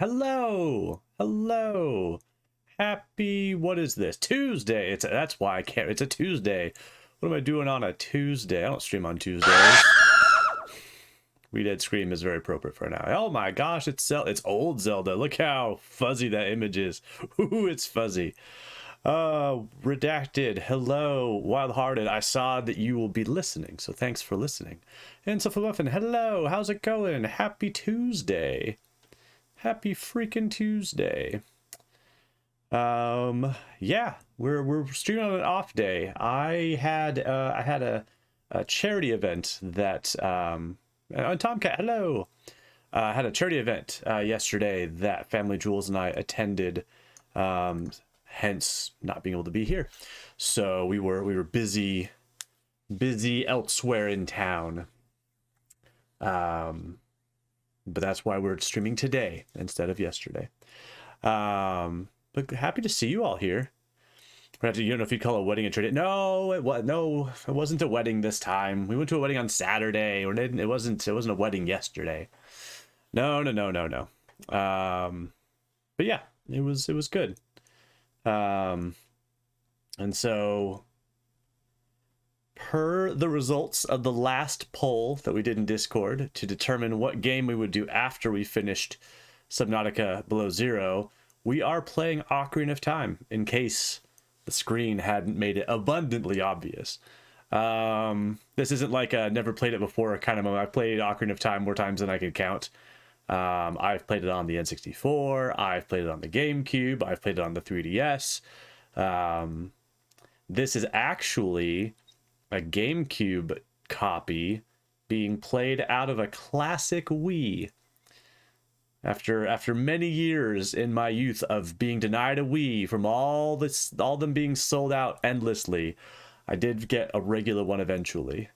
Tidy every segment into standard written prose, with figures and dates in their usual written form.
Hello. Hello. Happy, what is this? Tuesday. That's why I can't. It's a Tuesday. What am I doing on a Tuesday? I don't stream on Tuesdays. We Dead Scream is very appropriate for now. Oh my gosh, it's old Zelda. Look how fuzzy that image is. Ooh, it's fuzzy. Redacted. Hello, Wild-Hearted. I saw that you will be listening, so thanks for listening. And Muffin, hello. How's it going? Happy Tuesday. Happy freaking Tuesday. Yeah, we're streaming on an off day. I had a charity event that Tomcat, hello. Had a charity event yesterday that Family Jewels and I attended, hence not being able to be here. So we were busy elsewhere in town. But that's why we're streaming today instead of yesterday. But happy to see you all here. You don't know if you call a wedding a charity. No, it wasn't a wedding this time. We went to a wedding on Saturday, or it wasn't a wedding yesterday. No. But yeah, it was good. And so, per the results of the last poll that we did in Discord to determine what game we would do after we finished Subnautica Below Zero, we are playing Ocarina of Time, in case the screen hadn't made it abundantly obvious. This isn't like a never played it before kind of moment. I've played Ocarina of Time more times than I can count. I've played it on the N64. I've played it on the GameCube. I've played it on the 3DS. This is actually a GameCube copy being played out of a classic Wii. After many years in my youth of being denied a Wii from all them being sold out endlessly, I did get a regular one eventually.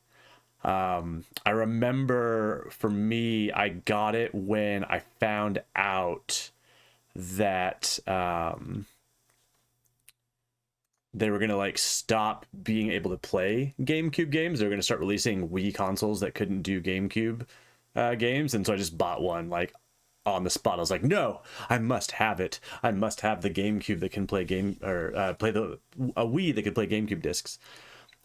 I remember for me, I got it when I found out that they were gonna stop being able to play GameCube games. They were gonna start releasing Wii consoles that couldn't do GameCube games, and so I just bought one on the spot. I was like, no, I must have it. I must have the GameCube that can play a Wii that can play GameCube discs.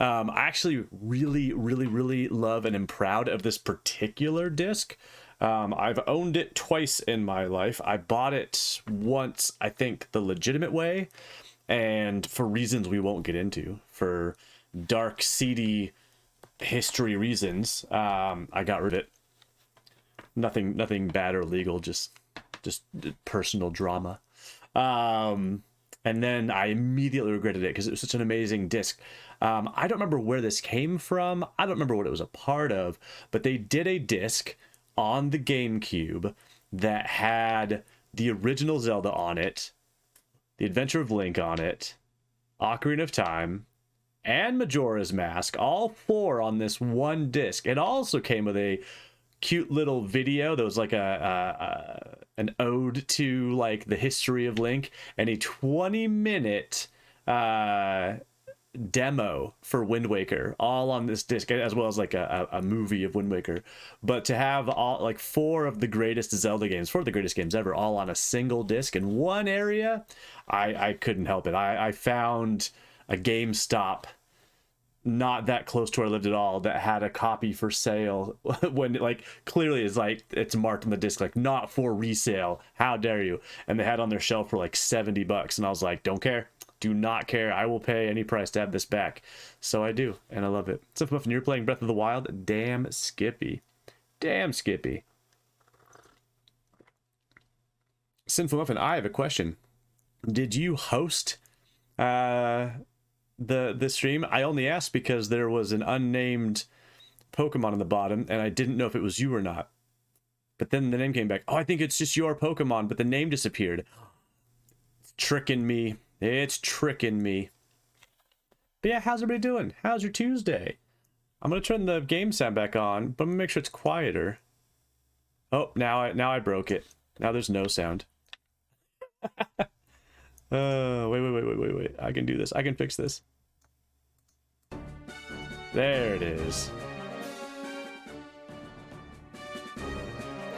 I actually really love and am proud of this particular disc. I've owned it twice in my life. I bought it once, I think, the legitimate way, and for reasons we won't get into, for dark, seedy history reasons, I got rid of it. Nothing bad or legal, just personal drama. And then I immediately regretted it because it was such an amazing disc. I don't remember where this came from. I don't remember what it was a part of, but they did a disc on the GameCube that had the original Zelda on it, The Adventure of Link on it, Ocarina of Time, and Majora's Mask, all four on this one disc. It also came with a cute little video that was like an ode to the history of Link, and a 20-minute demo for Wind Waker, all on this disc, as well as a movie of Wind Waker. But to have all four of the greatest Zelda games, four of the greatest games ever, all on a single disc in one area, I couldn't help it. I found a GameStop not that close to where I lived at all that had a copy for sale when clearly it's marked on the disc not for resale, how dare you, and they had on their shelf for $70, and I was like, don't care, do not care, I will pay any price to have this back. So I do, and I love it. So Muffin, you're playing Breath of the Wild? Damn Skippy. Sinful Muffin, I have a question. Did you host the stream? I only asked because there was an unnamed Pokemon on the bottom, and I didn't know if it was you or not. But then the name came back. Oh, I think it's just your Pokemon, but the name disappeared. It's tricking me. It's tricking me. But yeah, how's everybody doing? How's your Tuesday? I'm gonna turn the game sound back on, but I'm gonna make sure it's quieter. Oh, now I broke it. Now there's no sound. Wait. I can do this. I can fix this. There it is.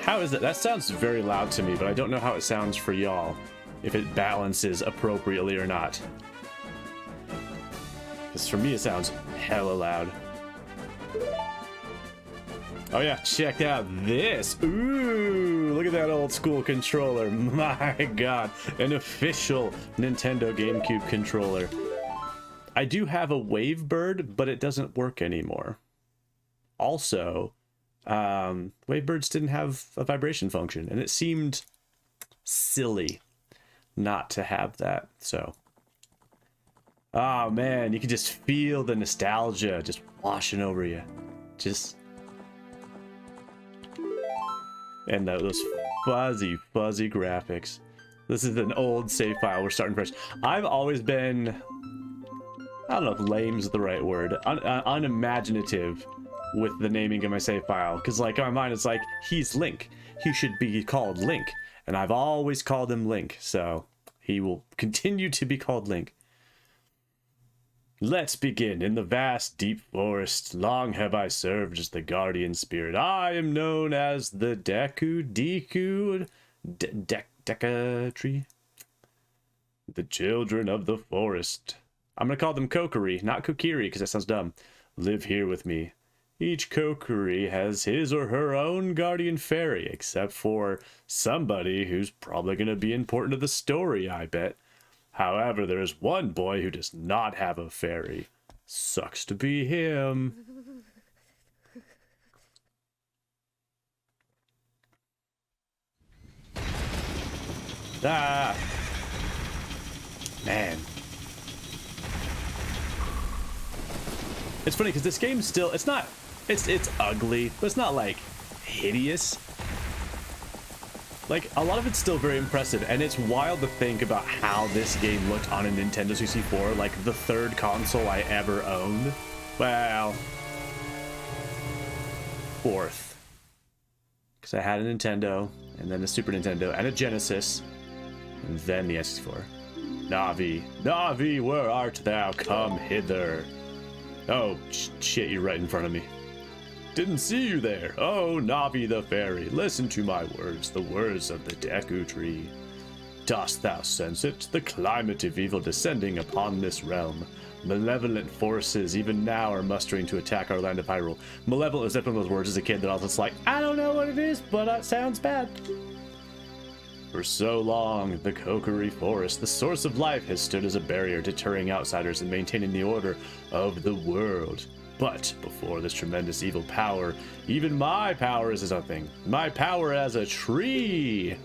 How is it? That sounds very loud to me, but I don't know how it sounds for y'all. If it balances appropriately or not. Because for me, it sounds hella loud. Oh yeah, check out this. Ooh, look at that old school controller. My God, an official Nintendo GameCube controller. I do have a Wavebird, but it doesn't work anymore. Also, Wavebirds didn't have a vibration function, and it seemed silly not to have that. So, oh man, you can just feel the nostalgia just washing over you. Just, and those fuzzy graphics. This is an old save file. We're starting fresh. I've always been, I don't know if lame's the right word, unimaginative with the naming of my save file, because like in my mind it's like, he's Link, he should be called Link, and I've always called him Link, so he will continue to be called Link. Let's begin. In the vast deep forest, long have I served as the guardian spirit. I am known as the Deku Tree, the children of the forest. I'm gonna call them Kokiri, not Kokiri, because that sounds dumb. Live here with me. Each Kokiri has his or her own guardian fairy, except for somebody who's probably going to be important to the story, I bet. However, there is one boy who does not have a fairy. Sucks to be him. Ah! Man. It's funny because this game still, it's not, it's ugly, but it's not like hideous. Like a lot of it's still very impressive, and it's wild to think about how this game looked on a Nintendo 64, like the third console I ever owned. Well, fourth, because I had a Nintendo, and then a Super Nintendo, and a Genesis, and then the N64. Navi, Navi, where art thou? Come hither. Oh, shit, you're right in front of me. Didn't see you there. Oh, Navi the fairy, listen to my words, the words of the Deku Tree. Dost thou sense it, the climate of evil descending upon this realm? Malevolent forces even now are mustering to attack our land of Hyrule. Malevolent was definitely one of those words as a kid that I was just like, I don't know what it is, but it sounds bad. For so long, the Kokiri Forest, the source of life, has stood as a barrier deterring outsiders and maintaining the order of the world. But before this tremendous evil power, even my power is nothing. My power as a tree.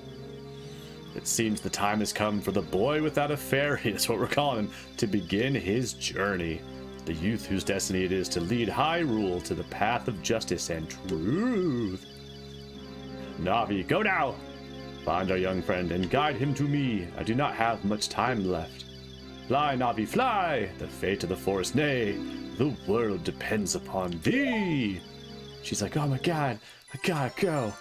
It seems the time has come for the boy without a fairy, that's what we're calling him, to begin his journey. The youth whose destiny it is to lead Hyrule to the path of justice and truth. Navi, go now! Find our young friend and guide him to me. I do not have much time left. Fly, Navi, fly! The fate of the forest, nay, the world depends upon thee. She's like, oh my God, I gotta go.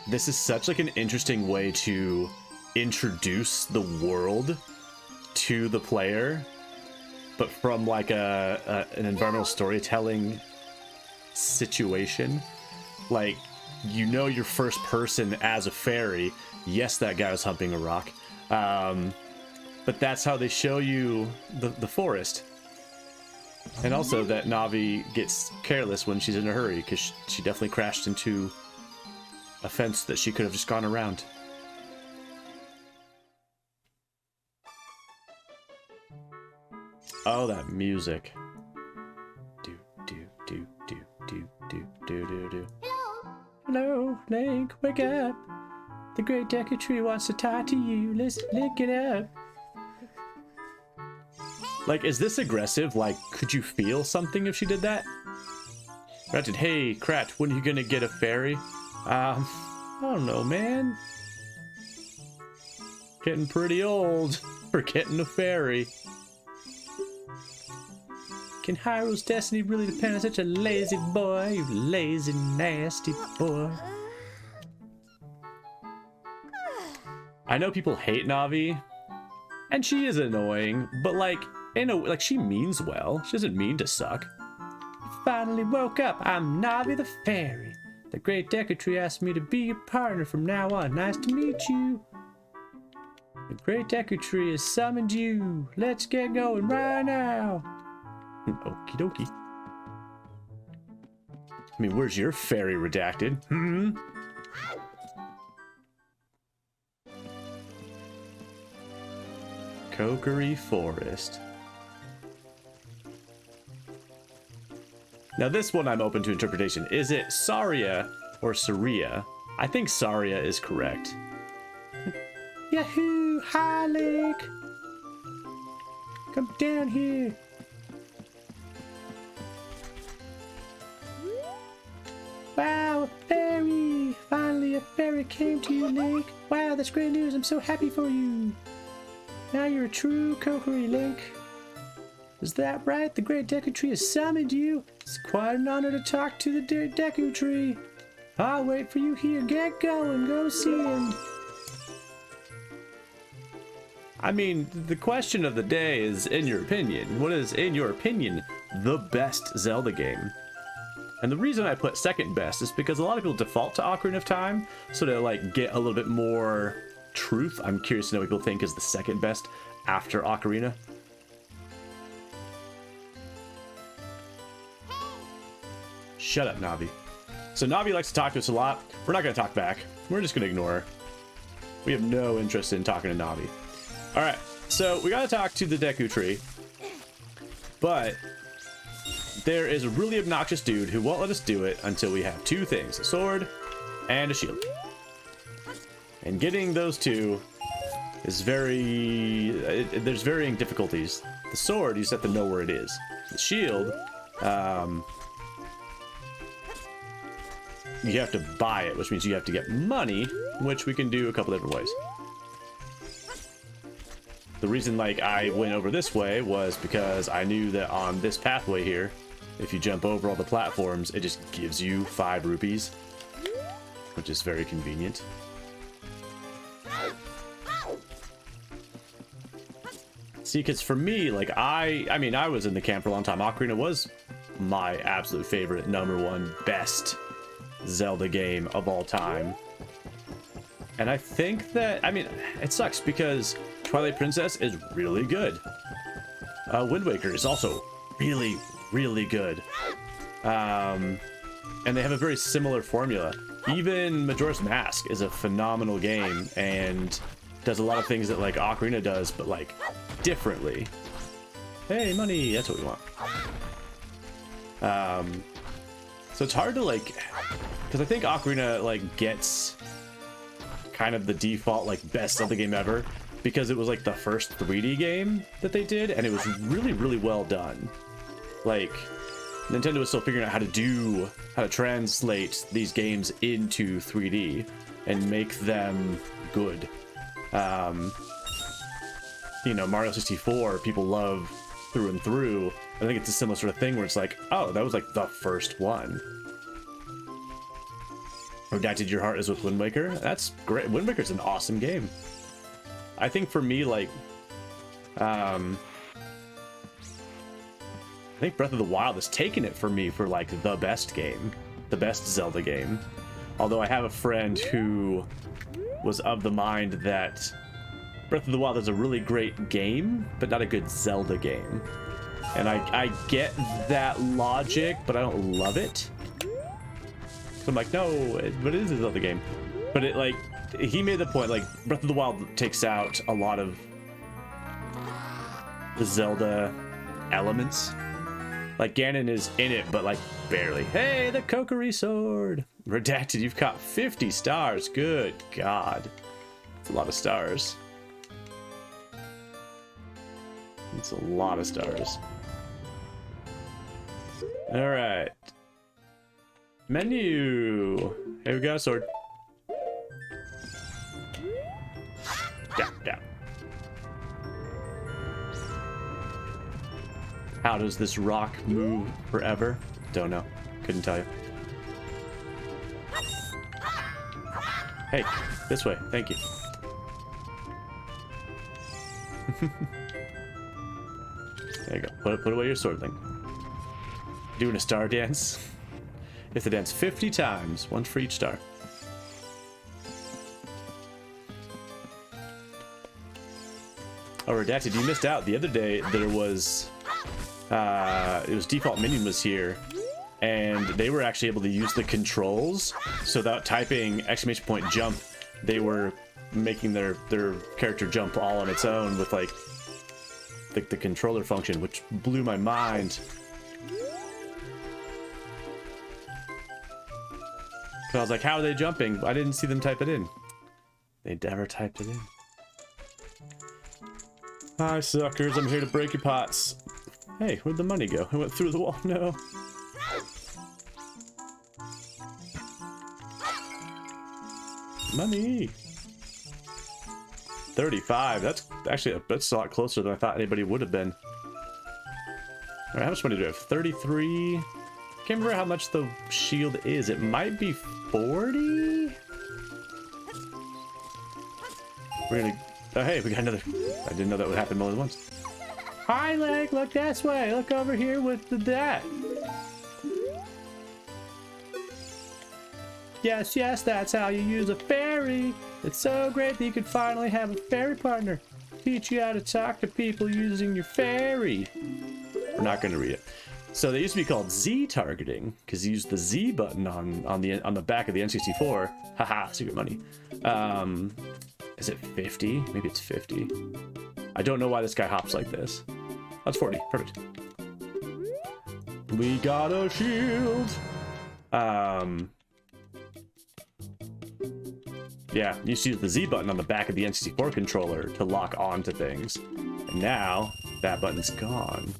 This is such like an interesting way to introduce the world to the player, but from like an environmental storytelling situation. Like, you know, your first person as a fairy. Yes, that guy was humping a rock. But that's how they show you the forest. And also that Navi gets careless when she's in a hurry, because she definitely crashed into a fence that she could have just gone around. Oh, that music. Do, do, do, do, do, do, do, do, do. Hello, Link, wake up. The great Deku Tree wants to talk to you. Let's lick it up. Like, is this aggressive? Like, could you feel something if she did that? Granted, hey, Krat, when are you gonna get a fairy? I don't know, man. Getting pretty old for getting a fairy. Can Hyrule's destiny really depend on such a lazy boy? You lazy, nasty boy. I know people hate Navi, and she is annoying, but like, like she means well. She doesn't mean to suck. finally woke up. I'm Navi the fairy. The great Deku Tree asked me to be your partner from now on. Nice to meet you. The great Deku Tree has summoned you. Let's get going right now. Okie dokie. I mean, where's your fairy redacted? Kokiri Forest. Now this one I'm open to interpretation. Is it Saria or Saria? I think Saria is correct. Yahoo! Hi, Link! Come down here. Wow, a fairy! Finally a fairy came to you, Link. Wow, that's great news. I'm so happy for you. Now you're a true Kokiri, Link. Is that right? The great Deku Tree has summoned you. It's quite an honor to talk to the Deku Tree. I'll wait for you here. Get going. Go see him. I mean, the question of the day is, in your opinion, what is, in your opinion, the best Zelda game? And the reason I put second best is because a lot of people default to Ocarina of Time, so to like get a little bit more truth, I'm curious to know what people think is the second best after Ocarina. Shut up, Navi. So Navi likes to talk to us a lot. We're not going to talk back. We're just going to ignore her. We have no interest in talking to Navi. All right, so we got to talk to the Deku Tree. But there is a really obnoxious dude who won't let us do it until we have two things, a sword and a shield. And getting those two is there's varying difficulties. The sword, you just have to know where it is. The shield, you have to buy it, which means you have to get money, which we can do a couple different ways. The reason like I went over this way was because I knew that on this pathway here, if you jump over all the platforms, it just gives you 5 rupees, which is very convenient. See, because for me, like I mean, I was in the camp for a long time. Ocarina was my absolute favorite, #1 best Zelda game of all time. And I think that, I mean, it sucks because Twilight Princess is really good. Wind Waker is also really, really good. And they have a very similar formula. Even Majora's Mask is a phenomenal game and does a lot of things that like Ocarina does, but like differently. Hey, money, that's what we want. So it's hard to like, because I think Ocarina like gets kind of the default like best Zelda game ever because it was like the first 3D game that they did, and it was really, really well done. Like Nintendo was still figuring out how to translate these games into 3D and make them good. You know, Mario 64 people love through and through. I think it's a similar sort of thing where it's like, oh, that was like the first one. Redacted Your Heart is with Wind Waker. That's great. Wind Waker's an awesome game. I think for me, like, I think Breath of the Wild has taken it for me for like the best game, the best Zelda game. Although I have a friend who was of the mind that Breath of the Wild is a really great game, but not a good Zelda game. And I get that logic, but I don't love it. So I'm like, no, but it is a Zelda game. But it like, he made the point, like, Breath of the Wild takes out a lot of the Zelda elements. Like, Ganon is in it, but like, barely. Hey, the Kokiri sword! Redacted, you've caught 50 stars. Good God. It's a lot of stars. It's a lot of stars. Alright. Menu! Hey, we got a sword. Down, down. How does this rock move forever? Don't know. Couldn't tell you. Hey, this way. Thank you. There you go. Put away your sword, Link. Doing a star dance. If they dance 50 times, one for each star. Oh, Redacted, you missed out. The other day, there was... it was Default Minion was here, and they were actually able to use the controls. So without typing !jump, they were making their character jump all on its own with, like, the controller function, which blew my mind. I was like, how are they jumping? I didn't see them type it in. They never typed it in. Hi, suckers. I'm here to break your pots. Hey, where'd the money go? It went through the wall. No. Money. 35. That's actually that's a lot closer than I thought anybody would have been. All right, how much money do I have? 33. Can't remember how much the shield is. It might be 40. We're gonna. Oh, hey, we got another. I didn't know that would happen more than once. Hi, Link. Look this way. Look over here with that. Yes, yes, that's how you use a fairy. It's so great that you could finally have a fairy partner. Teach you how to talk to people using your fairy. We're not going to read it. So they used to be called Z targeting because you use the Z button on the back of the N64. Haha, secret money. Is it 50? Maybe it's 50. I don't know why this guy hops like this. That's 40. Perfect. We got a shield. Yeah, you used to use the Z button on the back of the N64 controller to lock onto things. And now that button's gone.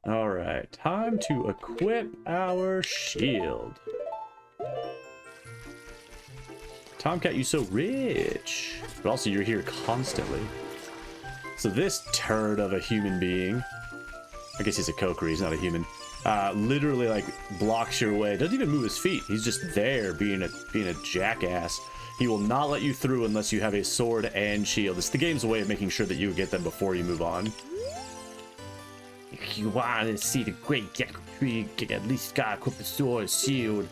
Alright, time to equip our shield. Tomcat, you so rich. But also you're here constantly. So this turd of a human being, I guess he's a Kokiri, he's not a human, literally like blocks your way. Doesn't even move his feet. He's just there being a jackass. He will not let you through unless you have a sword and shield. It's the game's way of making sure that you get them before you move on. If you want to see the great Deku Tree, you at least gotta equip a sword and shield.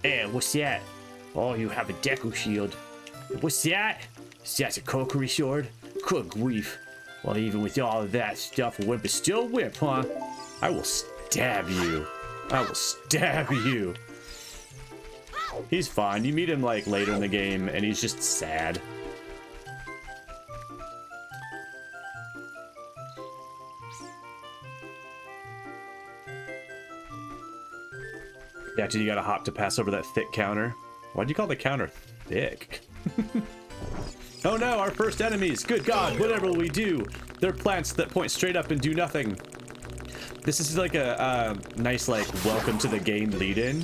Hey, what's that? Oh, you have a Deku shield. What's that? That's a Kokiri sword? Good grief. Well, even with all of that stuff, a whip is still a whip, huh? I will stab you. I will stab you. He's fine. You meet him like later in the game and he's just sad. Yeah, dude, you gotta hop to pass over that thick counter. Why'd you call the counter thick? Oh no, our first enemies! Good God, whatever will we do? They're plants that point straight up and do nothing. This is like a nice, like, welcome to the game lead-in.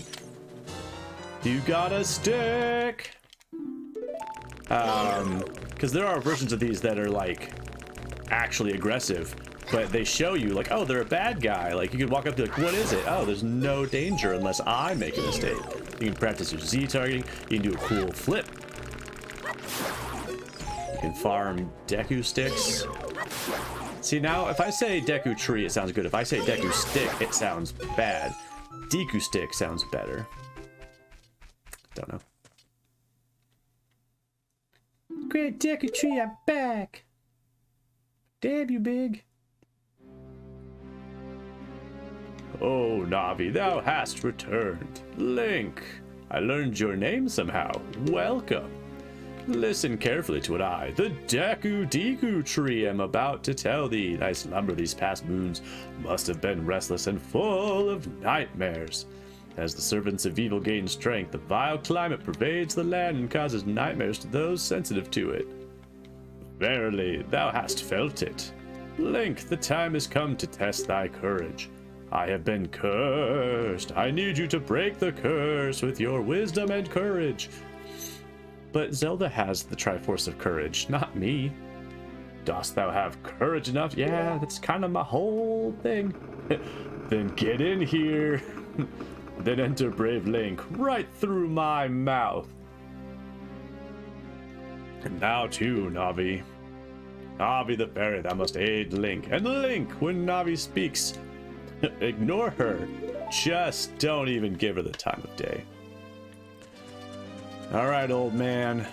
You got a stick! Because there are versions of these that are, like, actually aggressive. But they show you, like, oh, they're a bad guy. Like, you can walk up to, like, what is it? Oh, there's no danger unless I make a mistake. You can practice your Z targeting. You can do a cool flip. You can farm Deku sticks. See, now, if I say Deku tree, it sounds good. If I say Deku stick, it sounds bad. Deku stick sounds better. Don't know. Great Deku tree, I'm back. Damn you, big. Oh, Navi, thou hast returned. Link, I learned your name somehow. Welcome. Listen carefully to what I, the Deku tree, am about to tell thee. Thy slumber these past moons must have been restless and full of nightmares. As the servants of evil gain strength, the vile climate pervades the land and causes nightmares to those sensitive to it. Verily, thou hast felt it. Link, the time has come to test thy courage. I have been cursed. I need you to break the curse with your wisdom and courage. But Zelda has the Triforce of Courage, not me. Dost thou have courage enough? Yeah, that's kind of my whole thing. Then get in here. Then enter brave Link right through my mouth. And now too, Navi. Navi the fairy that must aid Link. And Link, when Navi speaks, ignore her. Just don't even give her the time of day. All right, old man.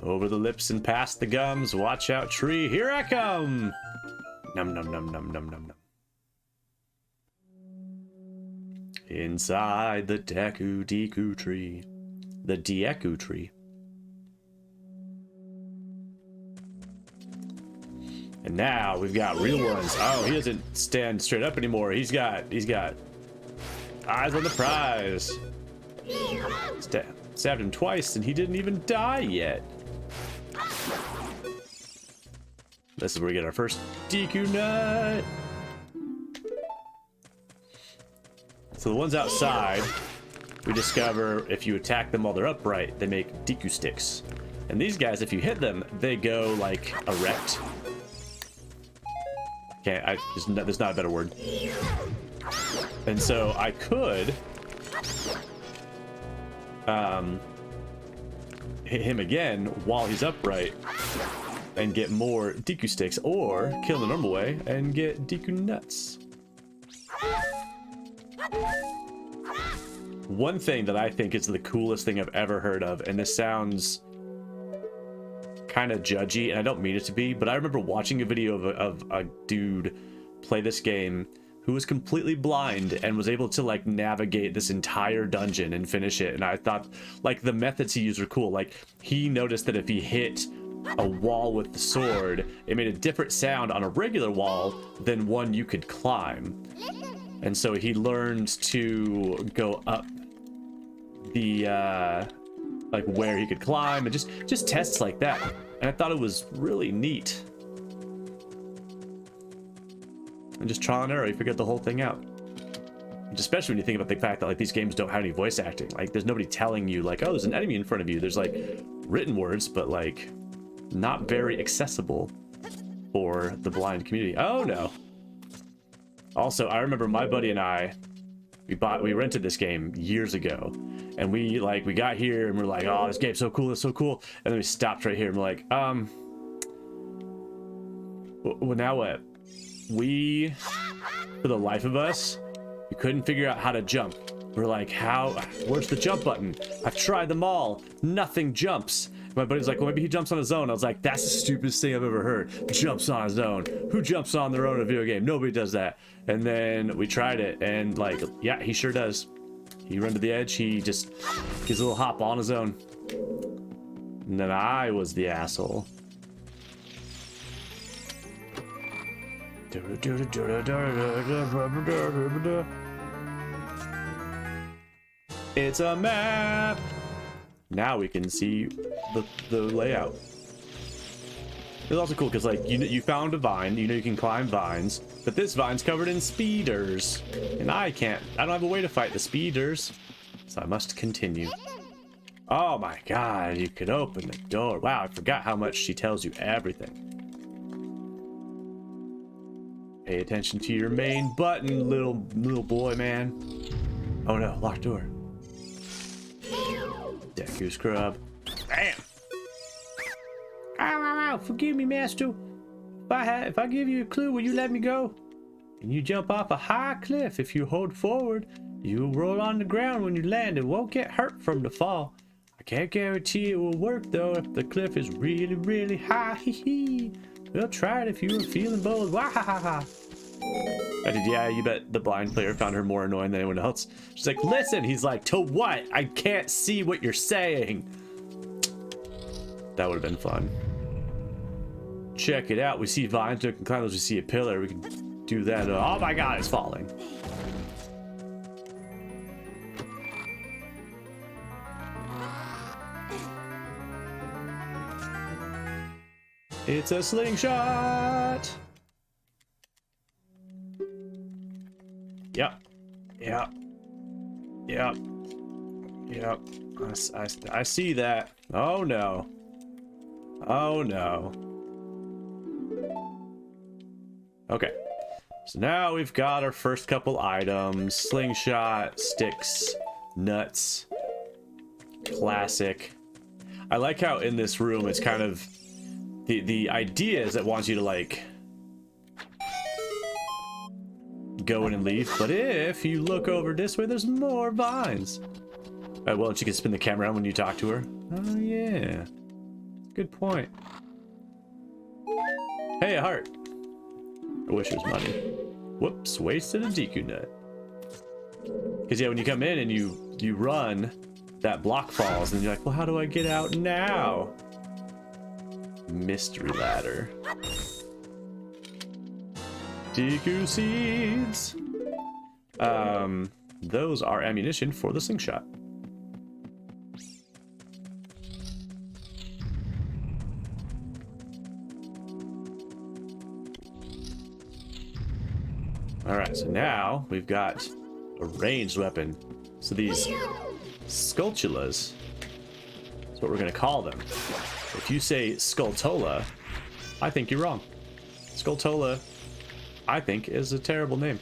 Over the lips and past the gums. Watch out, tree. Here I come. Num num num num num num num. Inside the Deku tree. The Deku tree. And now we've got real ones. Oh, he doesn't stand straight up anymore. He's got eyes on the prize. Stabbed him twice and he didn't even die yet. This is where we get our first Deku nut. So the ones outside, we discover if you attack them while they're upright, they make Deku sticks. And these guys, if you hit them, they go like erect. Okay, there's not a better word. And so I could hit him again while he's upright and get more Deku sticks, or kill the normal way and get Deku nuts. One thing that I think is the coolest thing I've ever heard of, and this sounds kind of judgy, and I don't mean it to be, but I remember watching a video of a dude play this game who was completely blind and was able to like navigate this entire dungeon and finish it. And I thought like the methods he used were cool. Like he noticed that if he hit a wall with the sword, it made a different sound on a regular wall than one you could climb. And so he learned to go up the like where he could climb, and just tests like that. And I thought it was really neat. And just trial and error, you figured the whole thing out. And especially when you think about the fact that like these games don't have any voice acting. Like there's nobody telling you like, oh, there's an enemy in front of you. There's like written words, but like not very accessible for the blind community. Oh no. Also, I remember my buddy and I, we rented this game years ago, and we got here and we're like, oh, this game's so cool, it's so cool. And then we stopped right here and we're like, well, now what? We, for the life of us, we couldn't figure out how to jump. We're like, where's the jump button? I've tried them all, nothing jumps. My buddy's like, well, maybe he jumps on his own. I was like, that's the stupidest thing I've ever heard. Jumps on his own. Who jumps on their own in a video game? Nobody does that. And then we tried it, and like, yeah, he sure does. He run to the edge. He just gives a little hop on his own. And then I was the asshole. It's a map. Now we can see the layout. It's also cool because like you found a vine, you know you can climb vines, but this vine's covered in speeders, and I don't have a way to fight the speeders, so I must continue. Oh my god, you could open the door. Wow, I forgot how much she tells you everything. Pay attention to your main button, little boy, man. Oh no, locked door. Deku scrub. Bam! Ow, forgive me, master. If I give you a clue, will you let me go? And you jump off a high cliff. If you hold forward, you'll roll on the ground when you land and won't get hurt from the fall. I can't guarantee it will work though if the cliff is really, really high. We'll try it if you were feeling bold. Wahahaha. Yeah, you bet the blind player found her more annoying than anyone else. She's like, listen. He's like, to what? I can't see what you're saying. That would have been fun. Check it out. We see vines. We can climb those. We see a pillar. We can do that. Oh my god, it's falling. It's a slingshot. Yep. I see that. Oh no. Oh no. Okay. So now we've got our first couple items. Slingshot, sticks, nuts. Classic. I like how in this room it's kind of the idea is it wants you to like go in and leave, but if you look over this way, there's more vines. Well, she can spin the camera around when you talk to her. Oh yeah, good point. Hey, a heart. I wish it was money. Whoops, wasted a Deku nut. Because yeah, when you come in and you run, that block falls, and you're like, well, how do I get out now? Mystery ladder. Deku seeds. Those are ammunition for the slingshot. All right, so now we've got a ranged weapon. So these Skulltulas, that's what we're gonna call them. If you say Skulltula, I think you're wrong. Skulltula, I think, is a terrible name.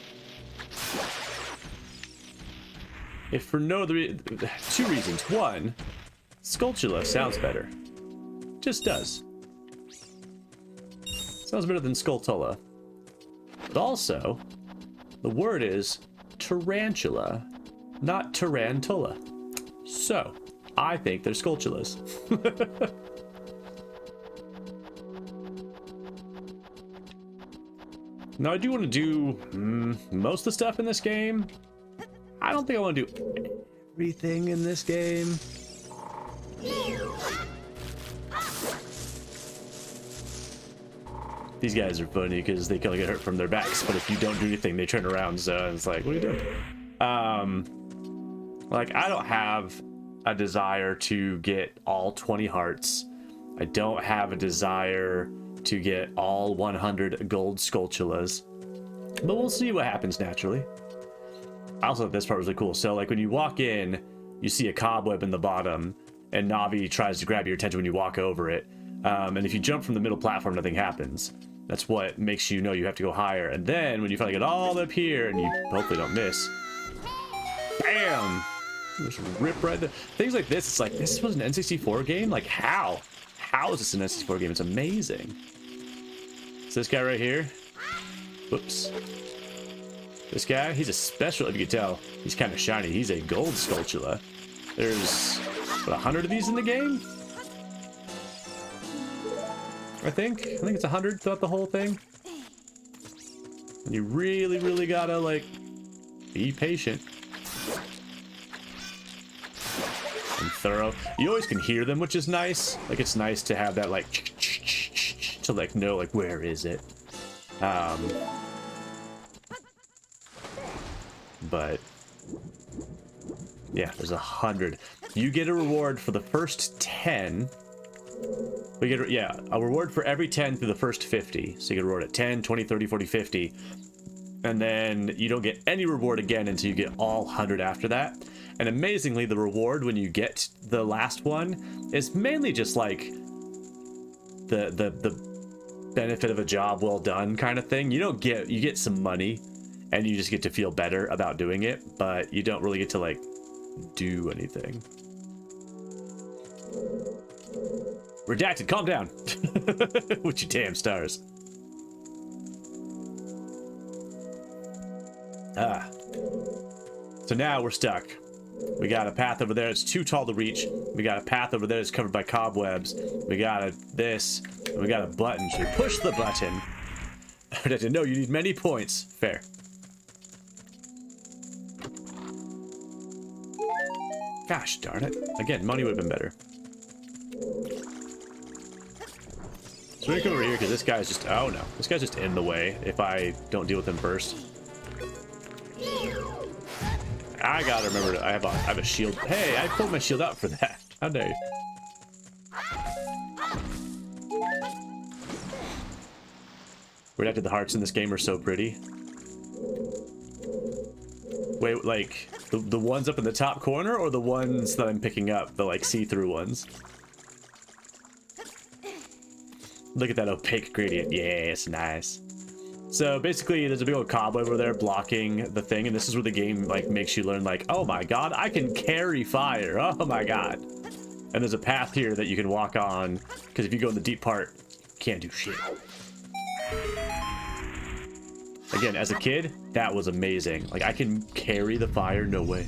If for no other two reasons. One, Skulltula sounds better. Just does. Sounds better than Skulltula. But also, the word is tarantula, not tarantula. So, I think they're Skulltulas. Now, I do want to do most of the stuff in this game. I don't think I want to do everything in this game. These guys are funny because they kind of get hurt from their backs, but if you don't do anything, they turn around. So it's like, what are you doing? Like, I don't have a desire to get all 20 hearts. I don't have a desire to get all 100 gold Skulltulas, but we'll see what happens naturally. I also thought this part was really cool. So like when you walk in, you see a cobweb in the bottom, and Navi tries to grab your attention when you walk over it. And if you jump from the middle platform, nothing happens. That's what makes you know you have to go higher. And then when you finally get all up here and you hopefully don't miss, bam! Just rip right there. Things like this, it's like, this was an N64 game? Like how? How is this an N64 game? It's amazing. So this guy right here, whoops. This guy, he's a special, if you can tell. He's kind of shiny. He's a gold Skulltula. There's, what, 100 of these in the game? I think it's 100 throughout the whole thing. And you really, really gotta, like, be patient. And thorough. You always can hear them, which is nice. Like, it's nice to have that, like, to, like, know, like, where is it? But, yeah, there's 100. You get a reward for the first 10. We get, yeah, a reward for every 10 through the first 50. So you get a reward at 10, 20, 30, 40, 50. And then you don't get any reward again until you get all 100 after that. And amazingly, the reward when you get the last one is mainly just like the benefit of a job well done kind of thing. You get some money and you just get to feel better about doing it, but you don't really get to like do anything. Redacted, calm down. With your damn stars. So now we're stuck. We got a path over there, it's too tall to reach. We got a path over there that's covered by cobwebs. We got this, and we got a button. So we push the button. No, you need many points. Fair. Gosh darn it. Again, money would have been better. So we're gonna go over here because this guy's just, oh no, this guy's just in the way if I don't deal with him first. I gotta remember to, I have a shield. Hey, I pulled my shield out for that. How dare you? Redacted, the hearts in this game are so pretty. Wait, like the ones up in the top corner or the ones that I'm picking up, the like see-through ones? Look at that opaque gradient. Yeah, it's nice. So basically, there's a big old cobweb over there blocking the thing, and this is where the game like makes you learn like, oh my god, I can carry fire. Oh my god. And there's a path here that you can walk on, because if you go in the deep part, you can't do shit. Again, as a kid, that was amazing. Like, I can carry the fire, no way.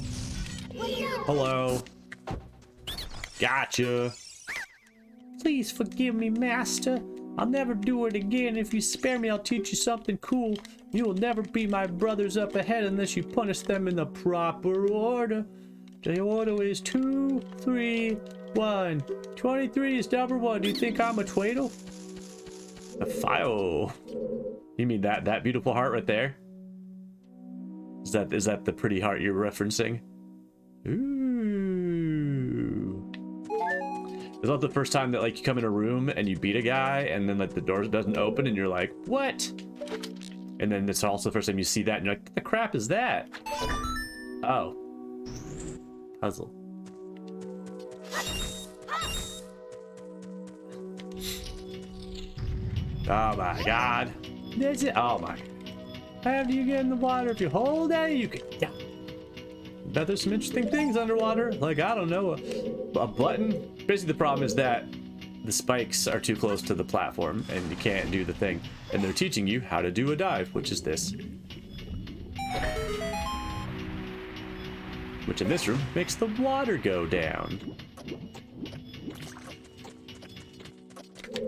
Hello. Gotcha. Please forgive me, master. I'll never do it again. If you spare me, I'll teach you something cool. You will never beat my brothers up ahead unless you punish them in the proper order. The order is 2, 3, 1. 23 is number 1. Do you think I'm a twaddle? A file. You mean that beautiful heart right there? Is that the pretty heart you're referencing? Ooh. Is that the first time that like you come in a room and you beat a guy and then like the door doesn't open and you're like, what? And then it's also the first time you see that and you're like, what the crap is that? Oh. Puzzle. Oh my god. That's it. Oh my. After you get in the water, if you hold that, you can. Yeah. Bet there's some interesting things underwater. Like, I don't know, a button. Basically, the problem is that the spikes are too close to the platform and you can't do the thing. And they're teaching you how to do a dive, which is this. Which in this room makes the water go down.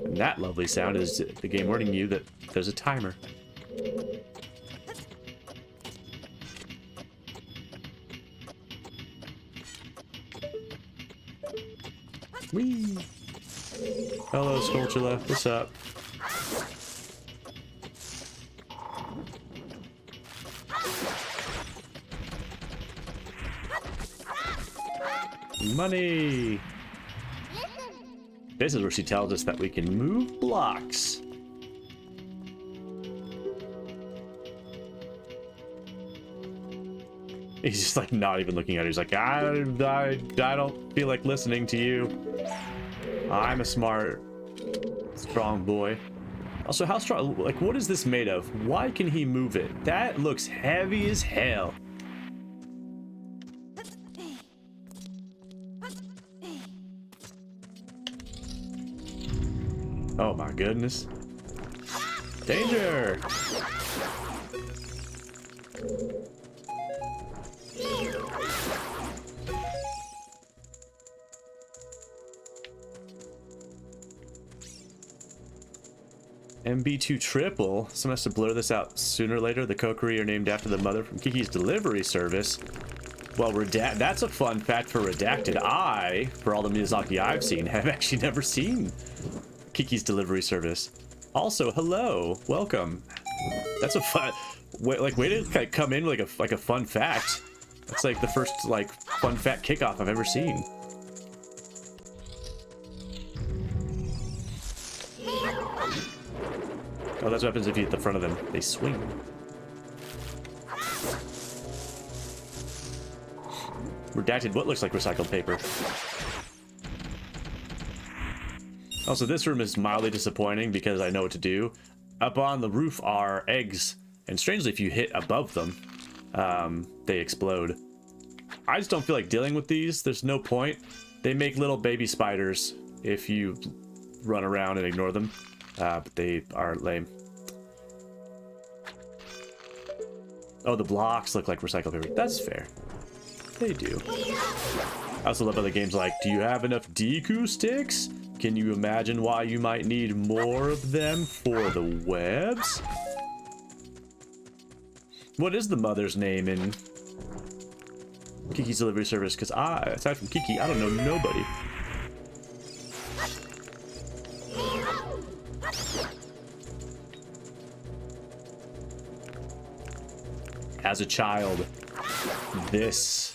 And that lovely sound is the game warning you that there's a timer. Whee! Hello, Sculptula. What's up? Money! This is where she tells us that we can move blocks. He's just like not even looking at her. He's like, I don't feel like listening to you. I'm a smart, strong boy. Also, how strong? Like, what is this made of? Why can he move it? That looks heavy as hell. Oh my goodness. Danger! MB2 triple. Someone has to blur this out sooner or later. The Kokiri are named after the mother from Kiki's delivery service. Well, that's a fun fact for Redacted. I, for all the Miyazaki I've seen, have actually never seen Kiki's delivery service. Also, hello, welcome. That's a fun way to like come in with like a fun fact. That's like the first like fun fact kickoff I've ever seen. Oh, that's what happens if you hit the front of them. They swing. Redacted what looks like recycled paper. Also, this room is mildly disappointing because I know what to do. Up on the roof are eggs, and strangely, if you hit above them, they explode. I just don't feel like dealing with these. There's no point. They make little baby spiders if you run around and ignore them, but they are lame. Oh, the blocks look like recycled paper. That's fair. They do. I also love other games like, do you have enough Deku sticks? Can you imagine why you might need more of them for the webs? What is the mother's name in Kiki's delivery service? Because aside from Kiki, I don't know nobody. As a child, this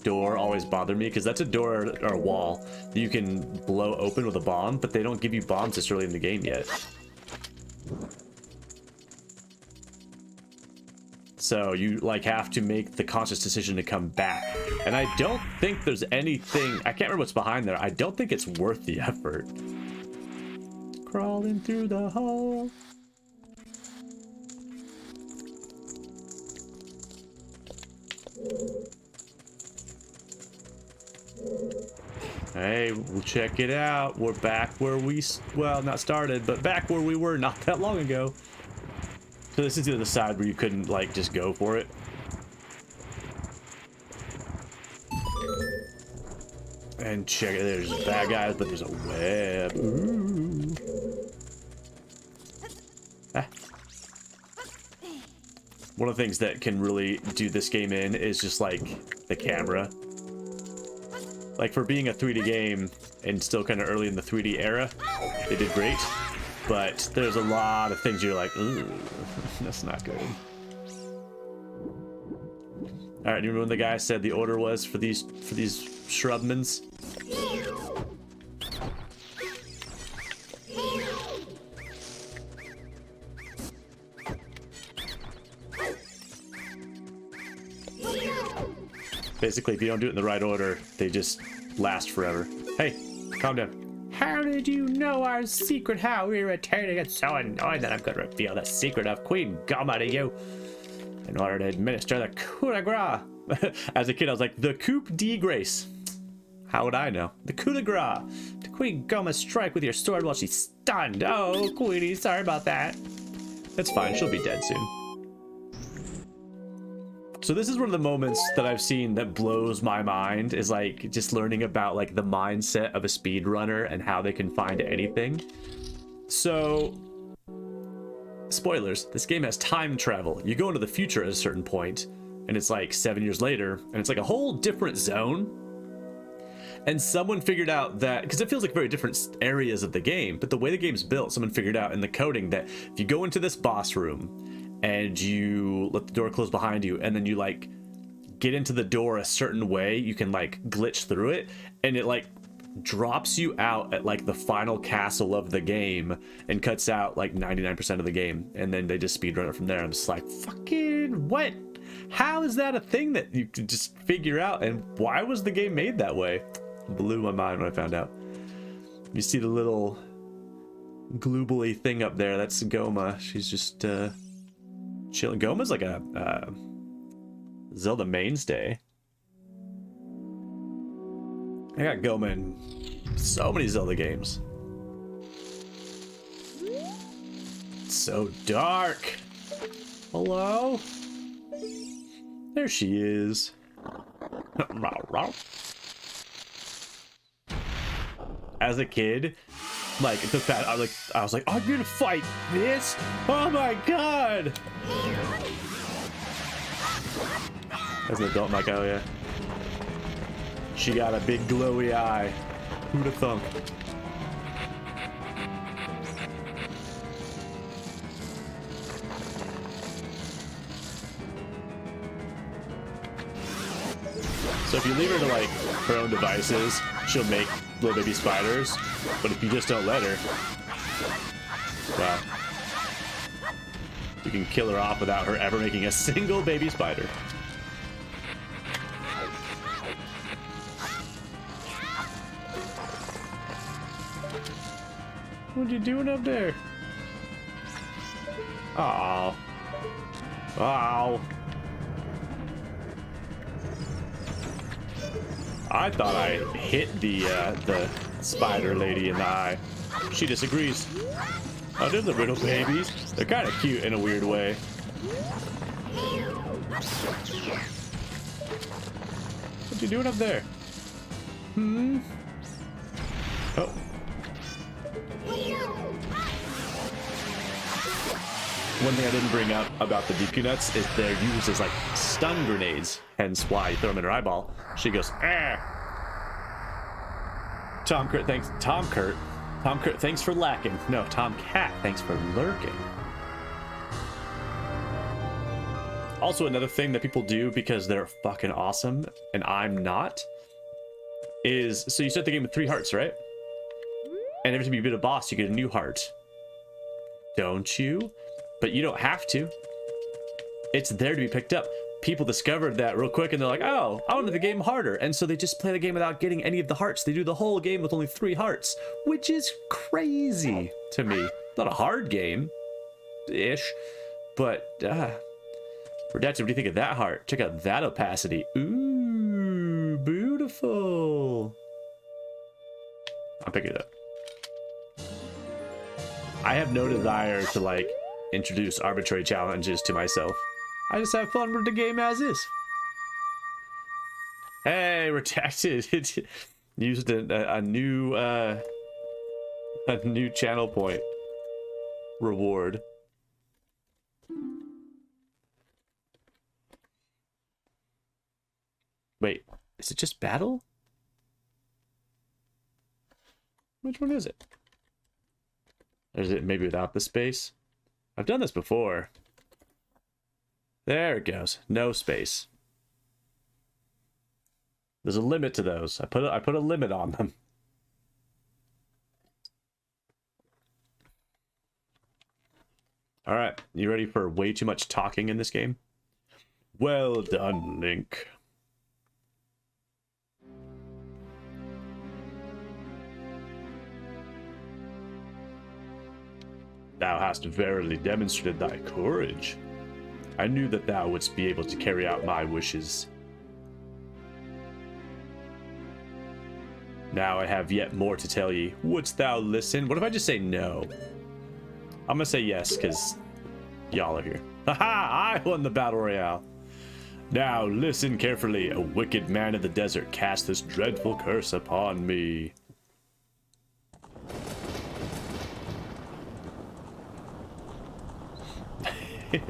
door always bothered me because that's a door or a wall that you can blow open with a bomb, but they don't give you bombs this early in the game yet. So you like have to make the conscious decision to come back. And I don't think there's anything, I can't remember what's behind there. I don't think it's worth the effort. Crawling through the hole. Hey, we'll check it out. We're back where we, well, not started, but back where we were not that long ago. So this is the other side where you couldn't, like, just go for it. And check it, there's bad guys, but there's a web. Ooh. Ah. One of the things that can really do this game in is just, like, the camera. Like, for being a 3D game and still kind of early in the 3D era, they did great. But there's a lot of things you're like, ooh, that's not good. All right, you remember when the guy said the order was for these shrubmans? Basically, if you don't do it in the right order, they just last forever. Hey, calm down. How did you know our secret? How we returning? It's so annoying that I'm going to reveal the secret of Queen Goma to you in order to administer the coup de grace. As a kid, I was like, the coup de grace. How would I know? The coup de grace. To Queen Goma, strike with your sword while she's stunned. Oh, Queenie, sorry about that. That's fine. She'll be dead soon. So this is one of the moments that I've seen that blows my mind, is like just learning about like the mindset of a speedrunner and how they can find anything. So, spoilers, this game has time travel. You go into the future at a certain point, and it's like 7 years later, and it's like a whole different zone. And someone figured out that, because it feels like very different areas of the game, but the way the game's built, someone figured out in the coding that if you go into this boss room, and you let the door close behind you, and then you like get into the door a certain way, you can like glitch through it, and it like drops you out at like the final castle of the game and cuts out like 99% of the game, and then they just speedrun it from there. I'm just like, fucking what? How is that a thing that you could just figure out, and why was the game made that way? Blew my mind when I found out. You see the little gloobly thing up there, that's Goma. She's just chilling. Goma's like a Zelda mainstay. I got Goma in so many Zelda games. It's so dark. Hello? There she is. As a kid, like it took that. I was like, I'm gonna fight this. Oh my god! As an adult, I'm like, oh yeah. She got a big glowy eye. Who'd have thunk? So if you leave her to like her own devices, she'll make little baby spiders. But if you just don't let her, well, you can kill her off without her ever making a single baby spider. What you doing up there? Oh. Wow. I thought I hit the spider lady in the eye. She disagrees. Oh, they're the little babies. They're kind of cute in a weird way. What you doing up there? Hmm? Oh. One thing I didn't bring up about the DP nuts is they're used as like stun grenades, hence why you throw them in her eyeball. She goes, ah. Tom Kurt, thanks for lacking. No, Tomcat, thanks for lurking. Also, another thing that people do because they're fucking awesome, and I'm not, is so you start the game with 3 hearts, right? And every time you beat a boss, you get a new heart. Don't you? But you don't have to. It's there to be picked up. People discovered that real quick and they're like, oh, I want the game harder. And so they just play the game without getting any of the hearts. They do the whole game with only 3 hearts, which is crazy to me. Not a hard game-ish, but Redacted, what do you think of that heart? Check out that opacity. Ooh, beautiful. I'm picking it up. I have no desire to like introduce arbitrary challenges to myself. I just have fun with the game as is. Hey, redacted. It used a new channel point reward. Wait, is it just battle? Which one is it? Or is it maybe without the space? I've done this before. There it goes. No space. There's a limit to those. I put a limit on them. All right, you ready for way too much talking in this game? Well done, Link. Thou hast verily demonstrated thy courage. I knew that thou wouldst be able to carry out my wishes. Now I have yet more to tell ye. Wouldst thou listen? What if I just say no? I'm gonna say yes, because y'all are here. Haha! I won the battle royale. Now listen carefully. A wicked man of the desert cast this dreadful curse upon me.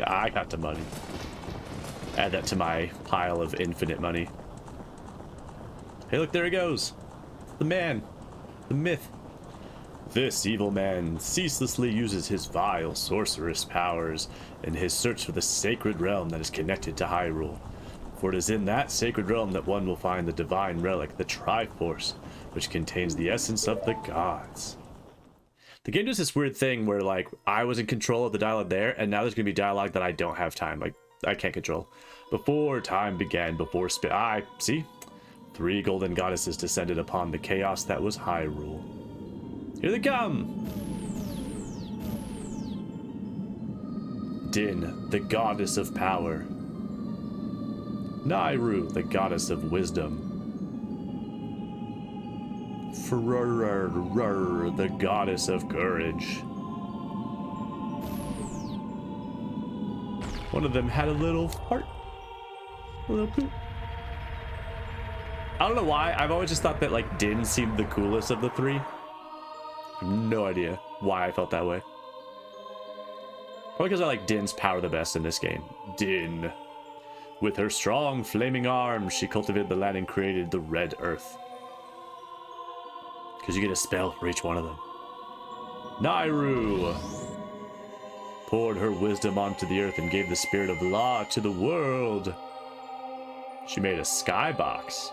I got the money. Add that to my pile of infinite money. Hey, look, there he goes. The man. The myth. This evil man ceaselessly uses his vile sorcerous powers in his search for the sacred realm that is connected to Hyrule. For it is in that sacred realm that one will find the divine relic, the Triforce, which contains the essence of the gods. The game does this weird thing where, like, I was in control of the dialogue there, and now there's going to be dialogue that I don't have time. Like, I can't control. Before time began, before see? 3 golden goddesses descended upon the chaos that was Hyrule. Here they come! Din, the goddess of power. Nairu, the goddess of wisdom. Frrrr, the goddess of courage. One of them had a little heart. A little poop. I don't know why. I've always just thought that, like, Din seemed the coolest of the 3. I have no idea why I felt that way. Probably because I like Din's power the best in this game. Din. With her strong, flaming arms, she cultivated the land and created the Red Earth. Because you get a spell for each one of them. Nairu poured her wisdom onto the earth and gave the spirit of law to the world. She made a skybox.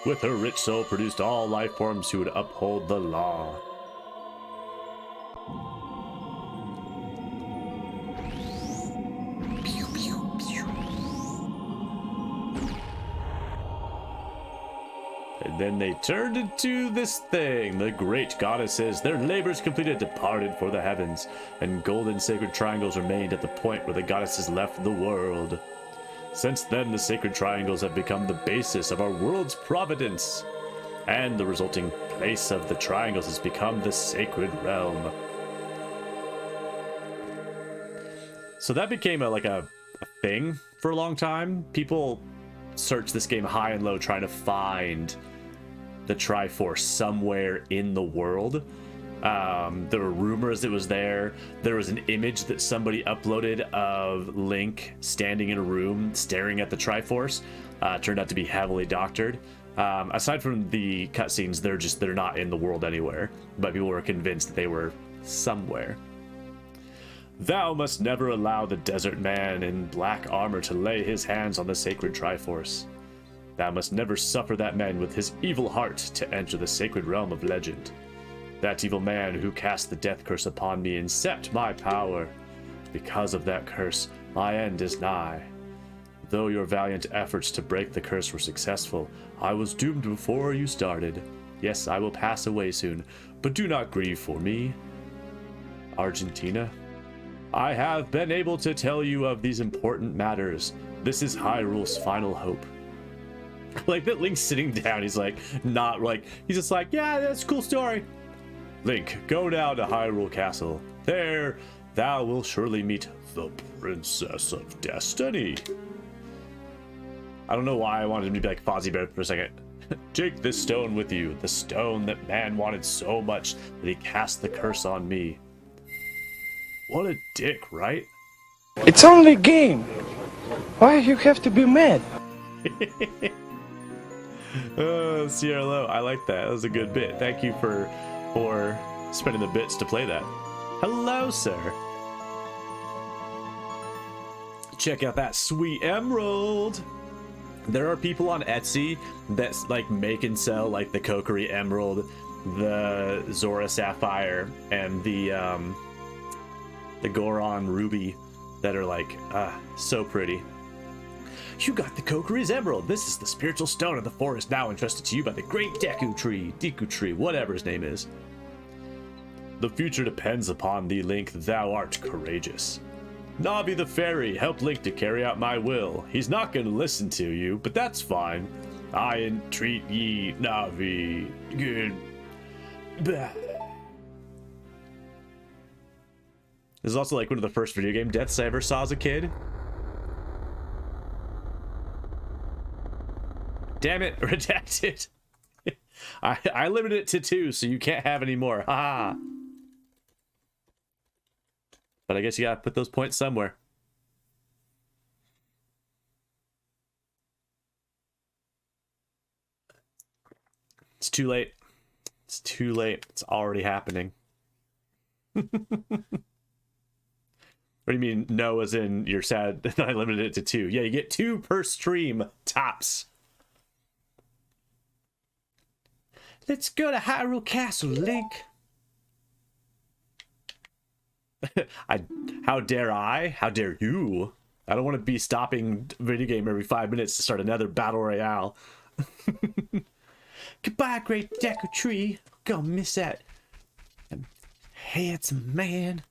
With her rich soul produced all life forms who would uphold the law. And then they turned into this thing, the great goddesses. Their labors completed, departed for the heavens, and golden sacred triangles remained at the point where the goddesses left the world. Since then, the sacred triangles have become the basis of our world's providence, and the resulting place of the triangles has become the sacred realm. So that became a thing for a long time. People searched this game high and low trying to find the Triforce somewhere in the world. There were rumors it was there. There was an image that somebody uploaded of Link standing in a room staring at the Triforce. Turned out to be heavily doctored. Aside from the cutscenes, they're not in the world anywhere, but people were convinced that they were somewhere. Thou must never allow the desert man in black armor to lay his hands on the sacred Triforce. Thou must never suffer that man with his evil heart to enter the sacred realm of legend. That evil man who cast the death curse upon me and sapped my power. Because of that curse, my end is nigh. Though your valiant efforts to break the curse were successful, I was doomed before you started. Yes, I will pass away soon, but do not grieve for me. Argentina? I have been able to tell you of these important matters. This is Hyrule's final hope. Like that Link's sitting down, he's like, not like, he's just like, yeah, that's a cool story. Link, go now to Hyrule Castle. There, thou will surely meet the Princess of Destiny. I don't know why I wanted him to be like Fozzie Bear for a second. Take this stone with you, the stone that man wanted so much that he cast the curse on me. What a dick, right? It's only a game. Why you have to be mad? Oh, Sierra Low, I like that. That was a good bit. Thank you for spending the bits to play that. Hello, sir. Check out that sweet emerald. There are people on Etsy that's like make and sell like the Kokiri Emerald, the Zora Sapphire, and the Goron Ruby that are like so pretty. You got the Kokiri's Emerald. This is the spiritual stone of the forest now entrusted to you by the great Deku Tree, whatever his name is. The future depends upon thee, Link. Thou art courageous. Navi the fairy helped Link to carry out my will. He's not going to listen to you, but that's fine. I entreat ye, Navi. Good. Bah. This is also like one of the first video game deaths I ever saw as a kid. Damn it, redacted. I limited it to 2, so you can't have any more. Ha! But I guess you gotta put those points somewhere. It's too late. It's too late. It's already happening. What do you mean, no, as in you're sad that I limited it to 2? Yeah, you get 2 per stream, tops. Let's go to Hyrule Castle, Link. How dare you? I don't want to be stopping video game every 5 minutes to start another battle royale. Goodbye, great Deku Tree. Gonna miss that handsome man.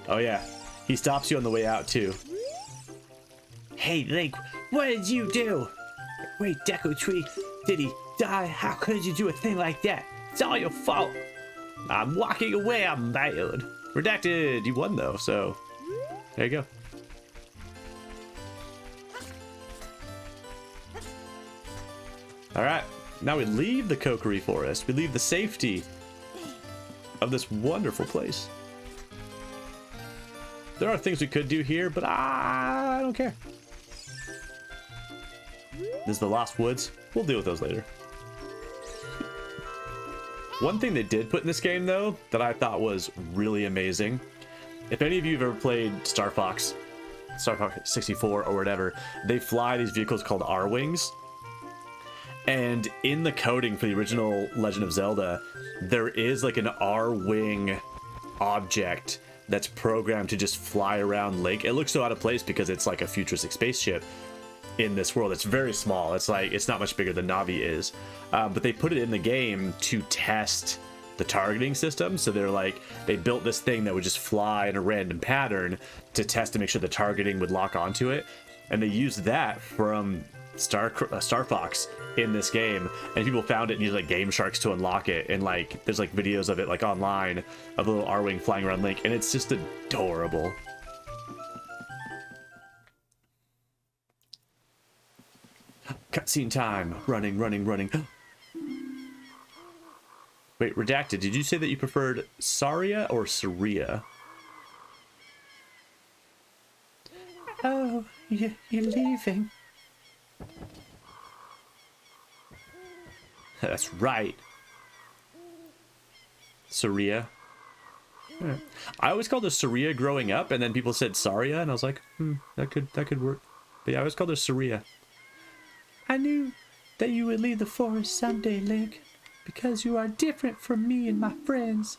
Oh yeah, he stops you on the way out too. Hey Link, what did you do? Wait, Deku Tree, did he die? How could you do a thing like that? It's all your fault. I'm walking away, I'm mad. Redacted, you won though, so there you go. Alright, now we leave the Kokiri Forest. We leave the safety of this wonderful place. There are things we could do here, but I don't care. This is the Lost Woods. We'll deal with those later. One thing they did put in this game, though, that I thought was really amazing. If any of you have ever played Star Fox 64 or whatever, they fly these vehicles called R-Wings. And in the coding for the original Legend of Zelda, there is like an R-Wing object that's programmed to just fly around Link. It looks so out of place because it's like a futuristic spaceship in this world. It's very small. It's like, it's not much bigger than Navi is. But they put it in the game to test the targeting system. So they're like, they built this thing that would just fly in a random pattern to test to make sure the targeting would lock onto it. And they used that from Star Fox in this game, and people found it and used like Game Sharks to unlock it, and like there's like videos of it like online of a little R-Wing flying around Link, and it's just adorable. Cutscene time. Running. Wait, redacted, did you say that you preferred Saria or Saria? Oh, you're leaving. That's right. Saria. Yeah. I always called her Saria growing up, and then people said Saria, and I was like, that could work. But yeah, I always called her Saria. I knew that you would leave the forest someday, Link, because you are different from me and my friends.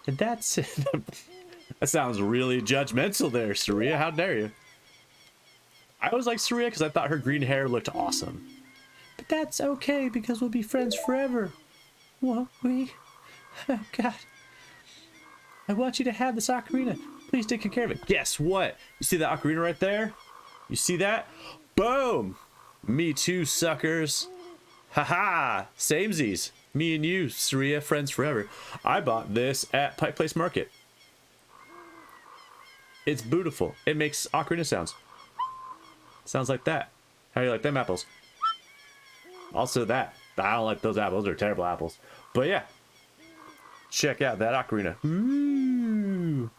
And that's that sounds really judgmental there, Saria. How dare you? I always liked Saria because I thought her green hair looked awesome. But that's okay, because we'll be friends forever. won't we? Oh, God. I want you to have this ocarina. Please take good care of it. Guess what? You see that ocarina right there? You see that? Boom! Me too, suckers. Haha! Samesies. Me and you, Saria, friends forever. I bought this at Pike Place Market. It's beautiful. It makes ocarina sounds. Sounds like that. How do you like them apples? Also that. I don't like those apples. They're terrible apples. But yeah. Check out that ocarina. Ooh.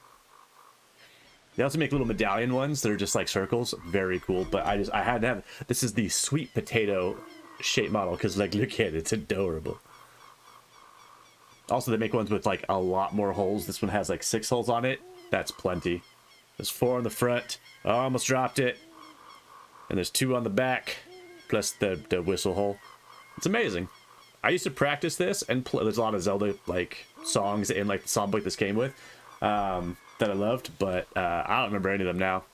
They also make little medallion ones that are just like circles. Very cool. But I had to have... This is the sweet potato shape model because, like, look at it. It's adorable. Also, they make ones with like a lot more holes. This one has like 6 holes on it. That's plenty. There's 4 on the front. I almost dropped it. And there's 2 on the back. Plus the whistle hole. It's amazing. I used to practice this and play. There's a lot of Zelda like songs in like the songbook this came with that I loved, but I don't remember any of them now.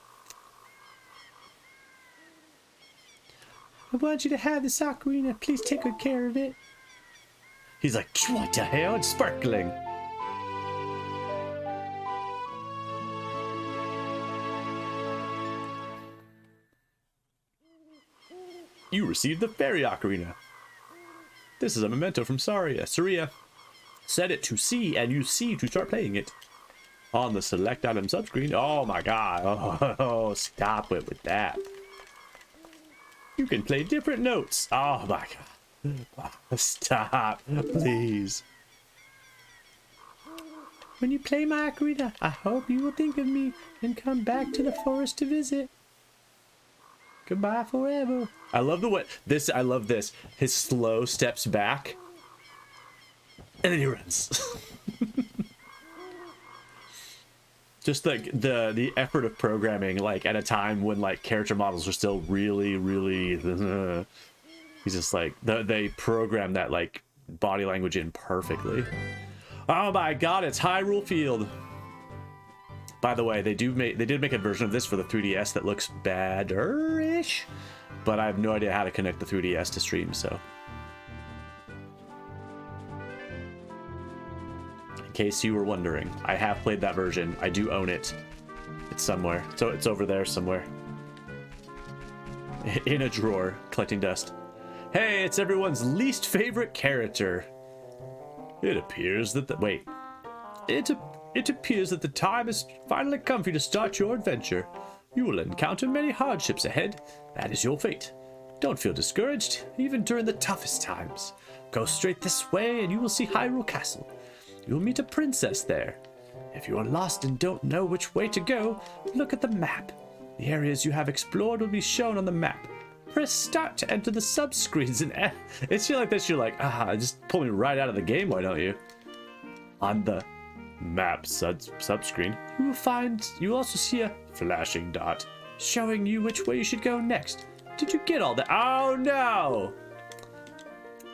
I want you to have this ocarina. Please take good care of it. He's like, what the hell? It's sparkling. You received the fairy ocarina. This is a memento from Saria. Set it to C and use C to start playing it. On the select item subscreen. Oh my god. Oh, stop it with that. You can play different notes. Oh my god. Stop, please. When you play my ocarina, I hope you will think of me and come back to the forest to visit. Goodbye forever. I love the way this. I love this. His slow steps back, and then he runs. Just like the effort of programming, like at a time when like character models are still really. He's just like they program that like body language in perfectly. Oh my god, it's Hyrule Field. By the way, they did make a version of this for the 3DS that looks bad-ish, but I have no idea how to connect the 3DS to stream, so. In case you were wondering, I have played that version. I do own it. It's somewhere. So it's over there somewhere. In a drawer, collecting dust. Hey, it's everyone's least favorite character. It appears that It appears that the time has finally come for you to start your adventure. You will encounter many hardships ahead. That is your fate. Don't feel discouraged, even during the toughest times. Go straight this way and you will see Hyrule Castle. You will meet a princess there. If you are lost and don't know which way to go, look at the map. The areas you have explored will be shown on the map. Press start to enter the subscreens and it's like this. You're like, just pull me right out of the game, why don't you? On the map subscreen, you will also see a flashing dot showing you which way you should go next. Did you get all that? Oh no!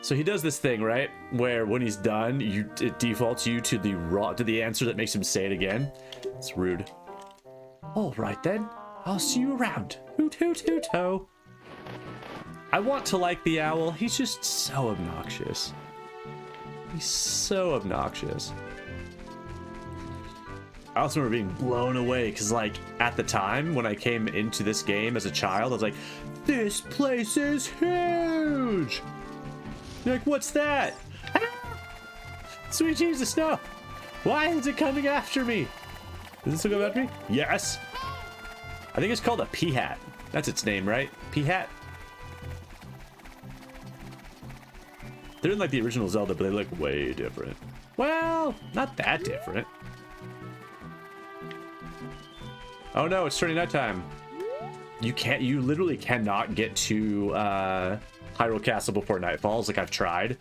So he does this thing, right, where when he's done, it defaults you to the answer that makes him say it again. It's rude. All right then, I'll see you around. Hoot hoot hoot ho. I want to like the owl. He's just so obnoxious. He's so obnoxious. I also remember being blown away because, like, at the time when I came into this game as a child, I was like, this place is huge! You're like, what's that? Ah! Sweet Jesus, no! Why is it coming after me? Is this coming after me? Yes! I think it's called a P-Hat. That's its name, right? P-Hat? They're in, like, the original Zelda, but they look way different. Well, not that different. Oh no, it's turning nighttime. You literally cannot get to Hyrule Castle before night falls. Like, I've tried.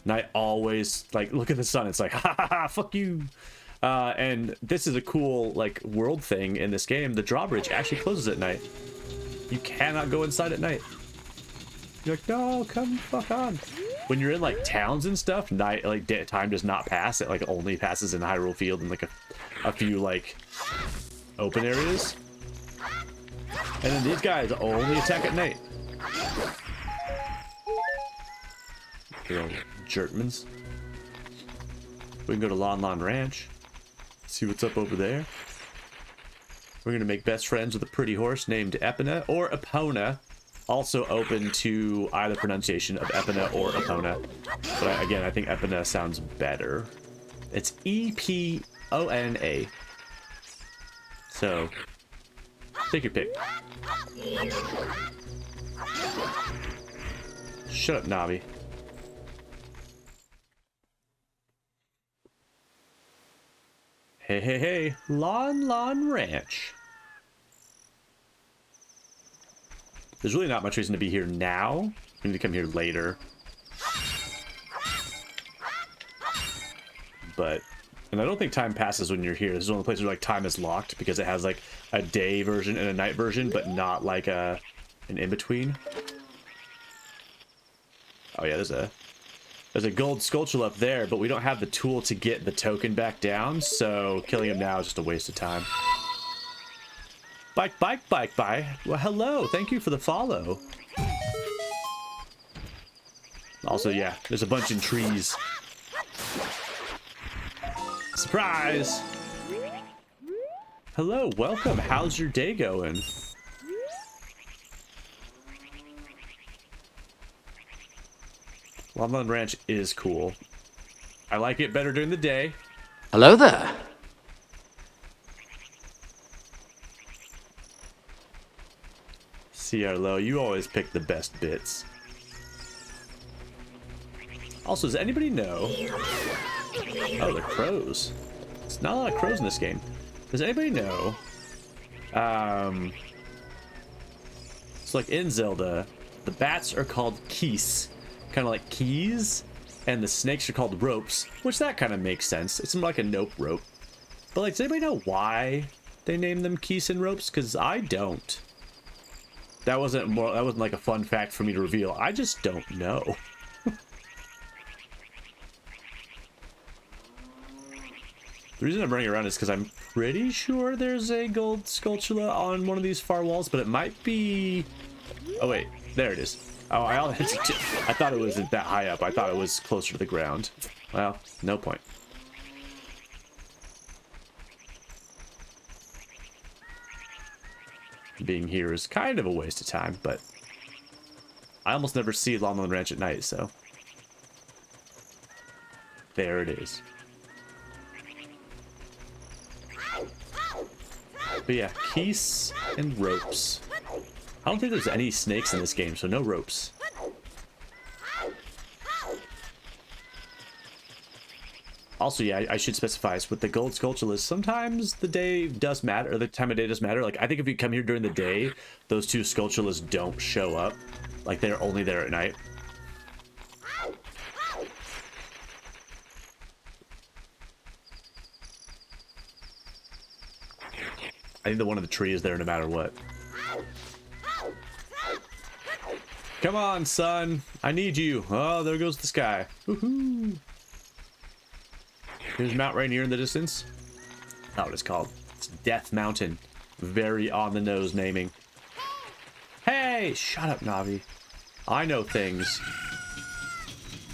And I always, like, look at the sun. It's like, ha ha ha, fuck you. And this is a cool, like, world thing in this game. The drawbridge actually closes at night. You cannot go inside at night. You're like, no, come fuck on. When you're in, like, towns and stuff, night, like, time does not pass. It, like, only passes in Hyrule Field and, like, a few, like, open areas. And then these guys only attack at night. Jerkmans. We can go to Lon Lon Ranch. See what's up over there. We're going to make best friends with a pretty horse named Epona or Epona. Also open to either pronunciation of Epona or Epona. But again, I think Epona sounds better. It's E-P-O-N-A. So, take your pick. Shut up, Navi. Hey, hey, hey. Lon Lon Ranch. There's really not much reason to be here now. We need to come here later. But, and I don't think time passes when you're here. This is one of the places where like time is locked because it has like a day version and a night version, but not like an in-between. Oh yeah, there's a gold Skulltula up there, but we don't have the tool to get the token back down, so killing him now is just a waste of time. Bike, bike, bike, bye. Well, hello. Thank you for the follow. Also, yeah, there's a bunch in trees. Surprise! Hello, welcome. How's your day going? Lon Lon Ranch is cool. I like it better during the day. Hello there. See, Arlo, you always pick the best bits. Also, does anybody know? Oh, they're crows. There's not a lot of crows in this game. Does anybody know? So like in Zelda, the bats are called keys, kind of like keys, and the snakes are called ropes, which that kind of makes sense. It's like a nope rope. But like, does anybody know why they named them keys and ropes? Because I don't. That wasn't like a fun fact for me to reveal. I just don't know. The reason I'm running around is because I'm pretty sure there's a gold Skulltula on one of these far walls, but it might be... Oh wait, there it is. Oh, I thought it wasn't that high up. I thought it was closer to the ground. Well, no point. Being here is kind of a waste of time, but I almost never see Lon Lon Ranch at night, so there it is. But yeah, keys and ropes. I don't think there's any snakes in this game, so no ropes. Also, yeah, I should specify with the gold Skulltulas, sometimes the day does matter, or the time of day does matter. Like, I think if you come here during the day, those two Skulltulas don't show up. Like, they're only there at night. I think the one in the tree is there no matter what. Come on, son. I need you. Oh, there goes the sky. Woohoo. Here's Mount Rainier in the distance. Not what it's called. It's Death Mountain. Very on the nose naming. Hey, shut up, Navi. I know things.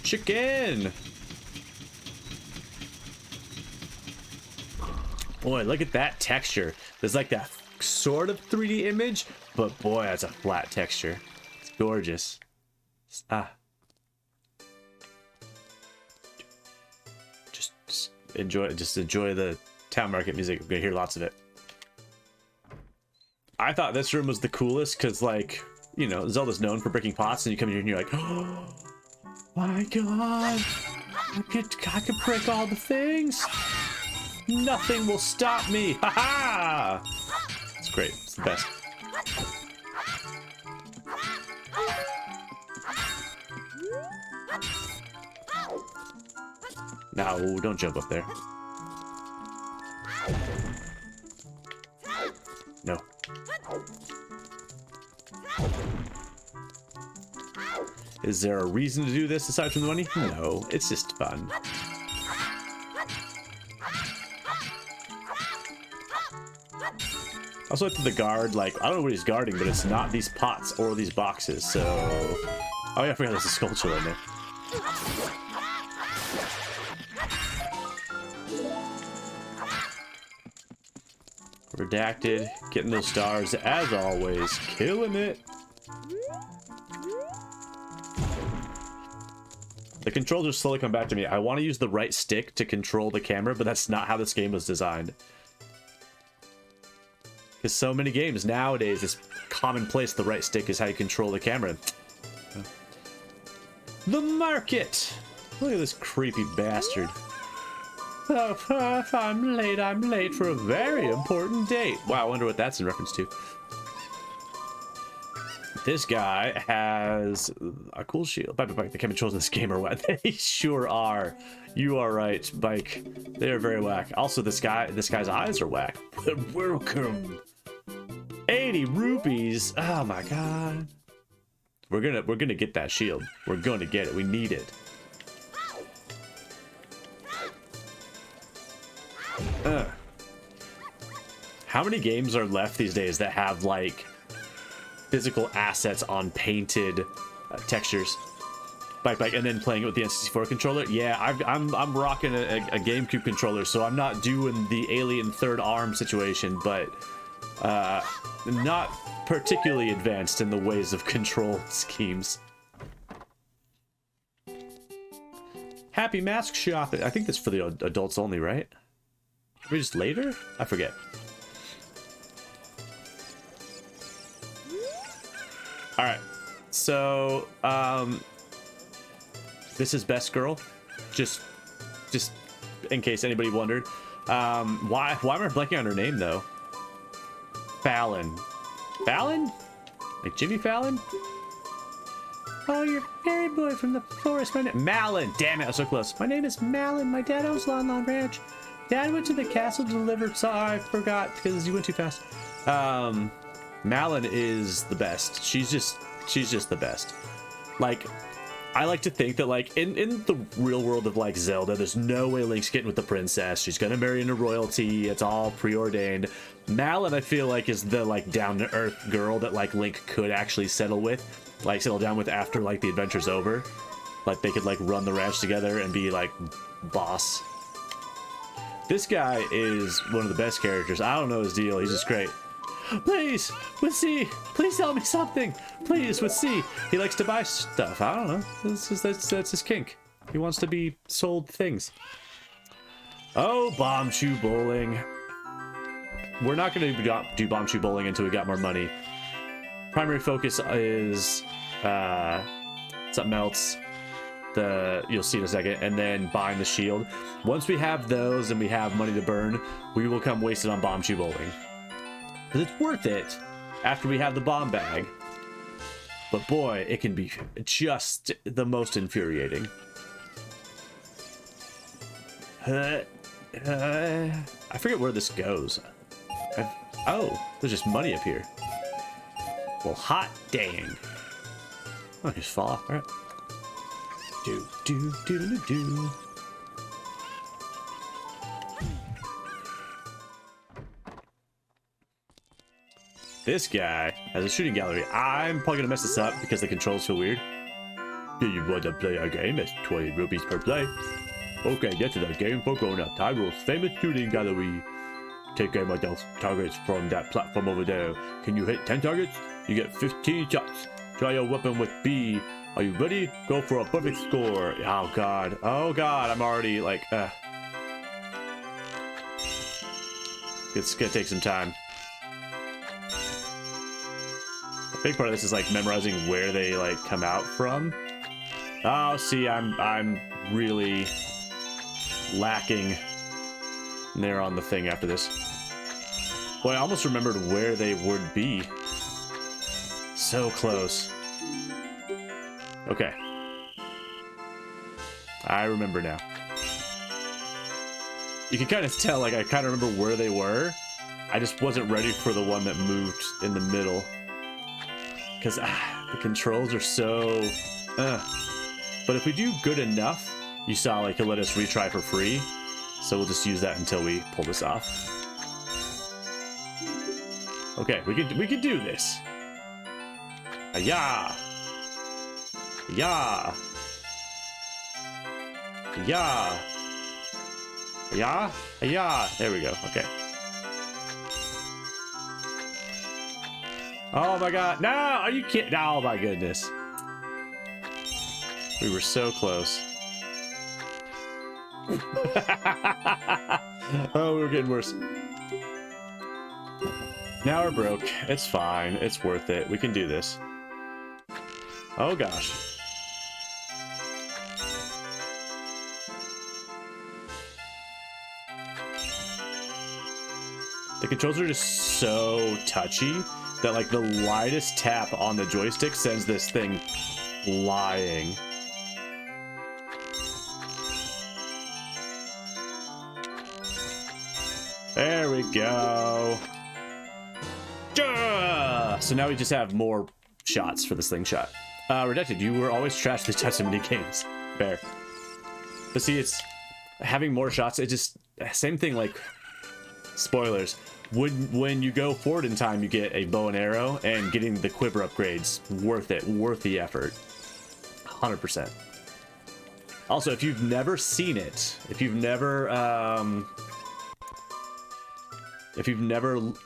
Chicken. Boy, look at that texture. There's like that sort of 3D image, but boy, that's a flat texture. It's gorgeous. Just enjoy the town market music. We're gonna hear lots of it. I thought this room was the coolest because, like, you know, Zelda's known for breaking pots, and you come in here and you're like, oh my god, I could break all the things. Nothing will stop me. Ha ha! It's great. It's the best. No, don't jump up there. No. Is there a reason to do this aside from the money? No, it's just fun. Also, to the guard, like, I don't know what he's guarding, but it's not these pots or these boxes, so... Oh yeah, I forgot there's a Skulltula in there. Redacted, getting those stars as always, killing it. The controls are slowly coming back to me. I want to use the right stick to control the camera, but that's not how this game was designed. Because so many games nowadays, it's commonplace the right stick is how you control the camera. The market! Look at this creepy bastard. Oh, I'm late for a very important date. Wow, I wonder what that's in reference to. This guy has a cool shield. Bike, the chemicals in this game are wet. They sure are. You are right, Bike. They are very whack. Also, this guy's eyes are whack. Welcome. 80 rupees. Oh my god. We're gonna get that shield. We're gonna get it. We need it. How many games are left these days that have like physical assets on painted textures? Bike, and then playing it with the N64 controller. Yeah, I'm rocking a GameCube controller, so I'm not doing the alien third arm situation, but not particularly advanced in the ways of control schemes. Happy Mask Shop. I think that's for the adults only, right? Maybe just later? I forget. All right, so this is Best Girl, just in case anybody wondered. Why am I blanking on her name though? Fallon. Fallon? Like Jimmy Fallon? Oh, you're fairy boy from the forest. My name Malin. Damn it, I was so close. My name is Malin. My dad owns Lon Lon Ranch. Dad went to the castle to deliver. Sorry, I forgot because you went too fast. Malin is the best. She's just the best. Like, I like to think that like in the real world of like Zelda, there's no way Link's getting with the princess. She's gonna marry into royalty. It's all preordained. Malin, I feel like, is the like down to earth girl that like Link could actually settle down with after like the adventure's over. Like they could like run the ranch together and be like boss. This guy is one of the best characters. I don't know his deal. He's just great. Please, with C, please tell me something. Please, with C. He likes to buy stuff. I don't know. That's his kink. He wants to be sold things. Oh, bomb shoe bowling. We're not going to do bomb shoe bowling until we got more money. Primary focus is something else. You'll see in a second, and then buying the shield. Once we have those and we have money to burn, we will come wasted on bomb shoe bowling. Because it's worth it after we have the bomb bag. But boy, it can be just the most infuriating. I forget where this goes. Oh, there's just money up here. Well, hot dang. Oh, just fall off. All right. Do. This guy has a shooting gallery. I'm probably gonna mess this up because the controls feel weird. Do you want to play a game? It's 20 rupees per play. Okay, get to the game for grown-up. Tyro's famous shooting gallery. Take aim at those targets from that platform over there. Can you hit 10 targets? You get 15 shots. Try your weapon with B. Are you ready? Go for a perfect score. Oh god. Oh god, I'm already like, It's gonna take some time. A big part of this is like memorizing where they like come out from. Oh, see, I'm really lacking there on the thing after this. Boy, I almost remembered where they would be. So close. Okay. I remember now. You can kind of tell, like, I kind of remember where they were. I just wasn't ready for the one that moved in the middle. Because the controls are so... But if we do good enough, you saw, like, he'll let us retry for free. So we'll just use that until we pull this off. Okay, we can do this. Yeah. Yeah. Yeah. Yeah. Yeah. There we go. Okay. Oh my god. No, are you kidding? Oh my goodness. We were so close. Oh, we were getting worse. Now we're broke. It's fine. It's worth it. We can do this. Oh gosh. The controls are just so touchy that like the lightest tap on the joystick sends this thing flying. There we go. So now we just have more shots for this slingshot. Redacted, you were always trash these types of mini games. Fair. But see, it's having more shots. It just same thing. Like spoilers. When you go forward in time, you get a bow and arrow, and getting the quiver upgrades worth it. Worth the effort. 100%. Also, if you've never seen it, if you've never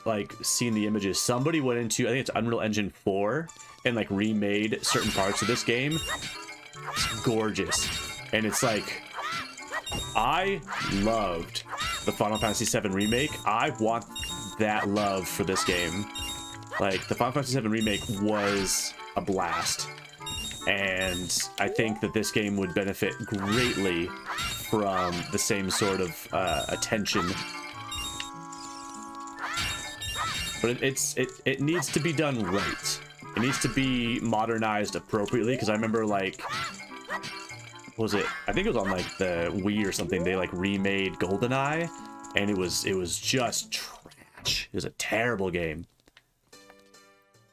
like seen the images, somebody went into, I think it's Unreal Engine 4 and like remade certain parts of this game. It's gorgeous. And it's like, I loved the Final Fantasy VII remake. I want that love for this game. Like the Final Fantasy VII remake was a blast. And I think that this game would benefit greatly from the same sort of attention. But it needs to be done right. It needs to be modernized appropriately, because I remember like, what was it? I think it was on like the Wii or something. They like remade GoldenEye, and it was just trash. It was a terrible game.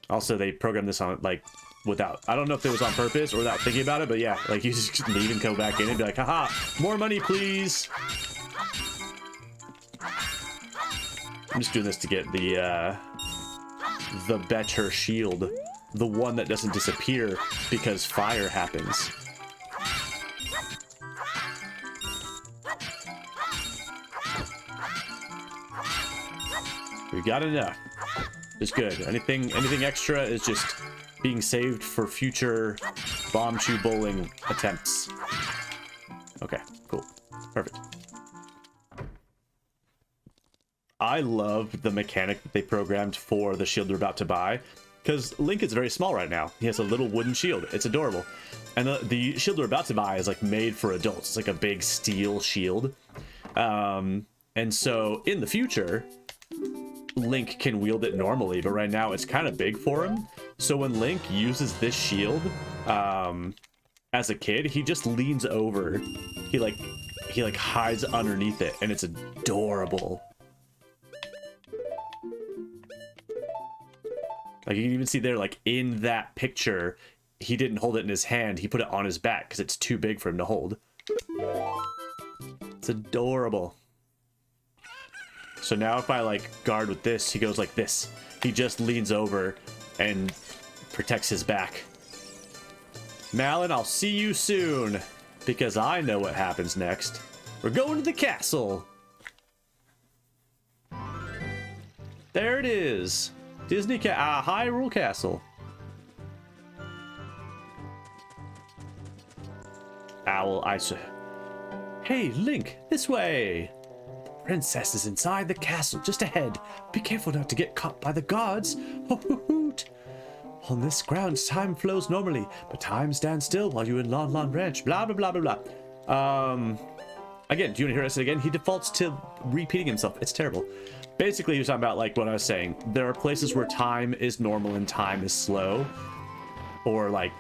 Also, they programmed this on like without, I don't know if it was on purpose or without thinking about it, but yeah, like you just leave and go back in and be like, haha, more money, please. I'm just doing this to get the better shield, the one that doesn't disappear because fire happens. We got enough. It's good. Anything extra is just being saved for future bomb chew bowling attempts. Okay, cool, perfect. I love the mechanic that they programmed for the shield we're about to buy, because Link is very small right now. He has a little wooden shield. It's adorable. And the shield we're about to buy is like made for adults. It's like a big steel shield. And so in the future, Link can wield it normally, but right now it's kind of big for him. So when Link uses this shield as a kid, he just leans over. He like hides underneath it, and it's adorable. Like you can even see there, like in that picture, he didn't hold it in his hand. He put it on his back because it's too big for him to hold. It's adorable. So now if I like guard with this, he goes like this. He just leans over and protects his back. Malin, I'll see you soon, because I know what happens next. We're going to the castle. There it is. Disney Hyrule Castle. Owl Isa. Hey, Link, this way. The princess is inside the castle, just ahead. Be careful not to get caught by the guards. Hoot. On this ground, time flows normally, but time stands still while you're in Lon Lon Branch. Blah, blah, blah, blah, blah. Again, do you want to hear us again? He defaults to repeating himself. It's terrible. Basically, he was talking about like what I was saying. There are places where time is normal and time is slow, or like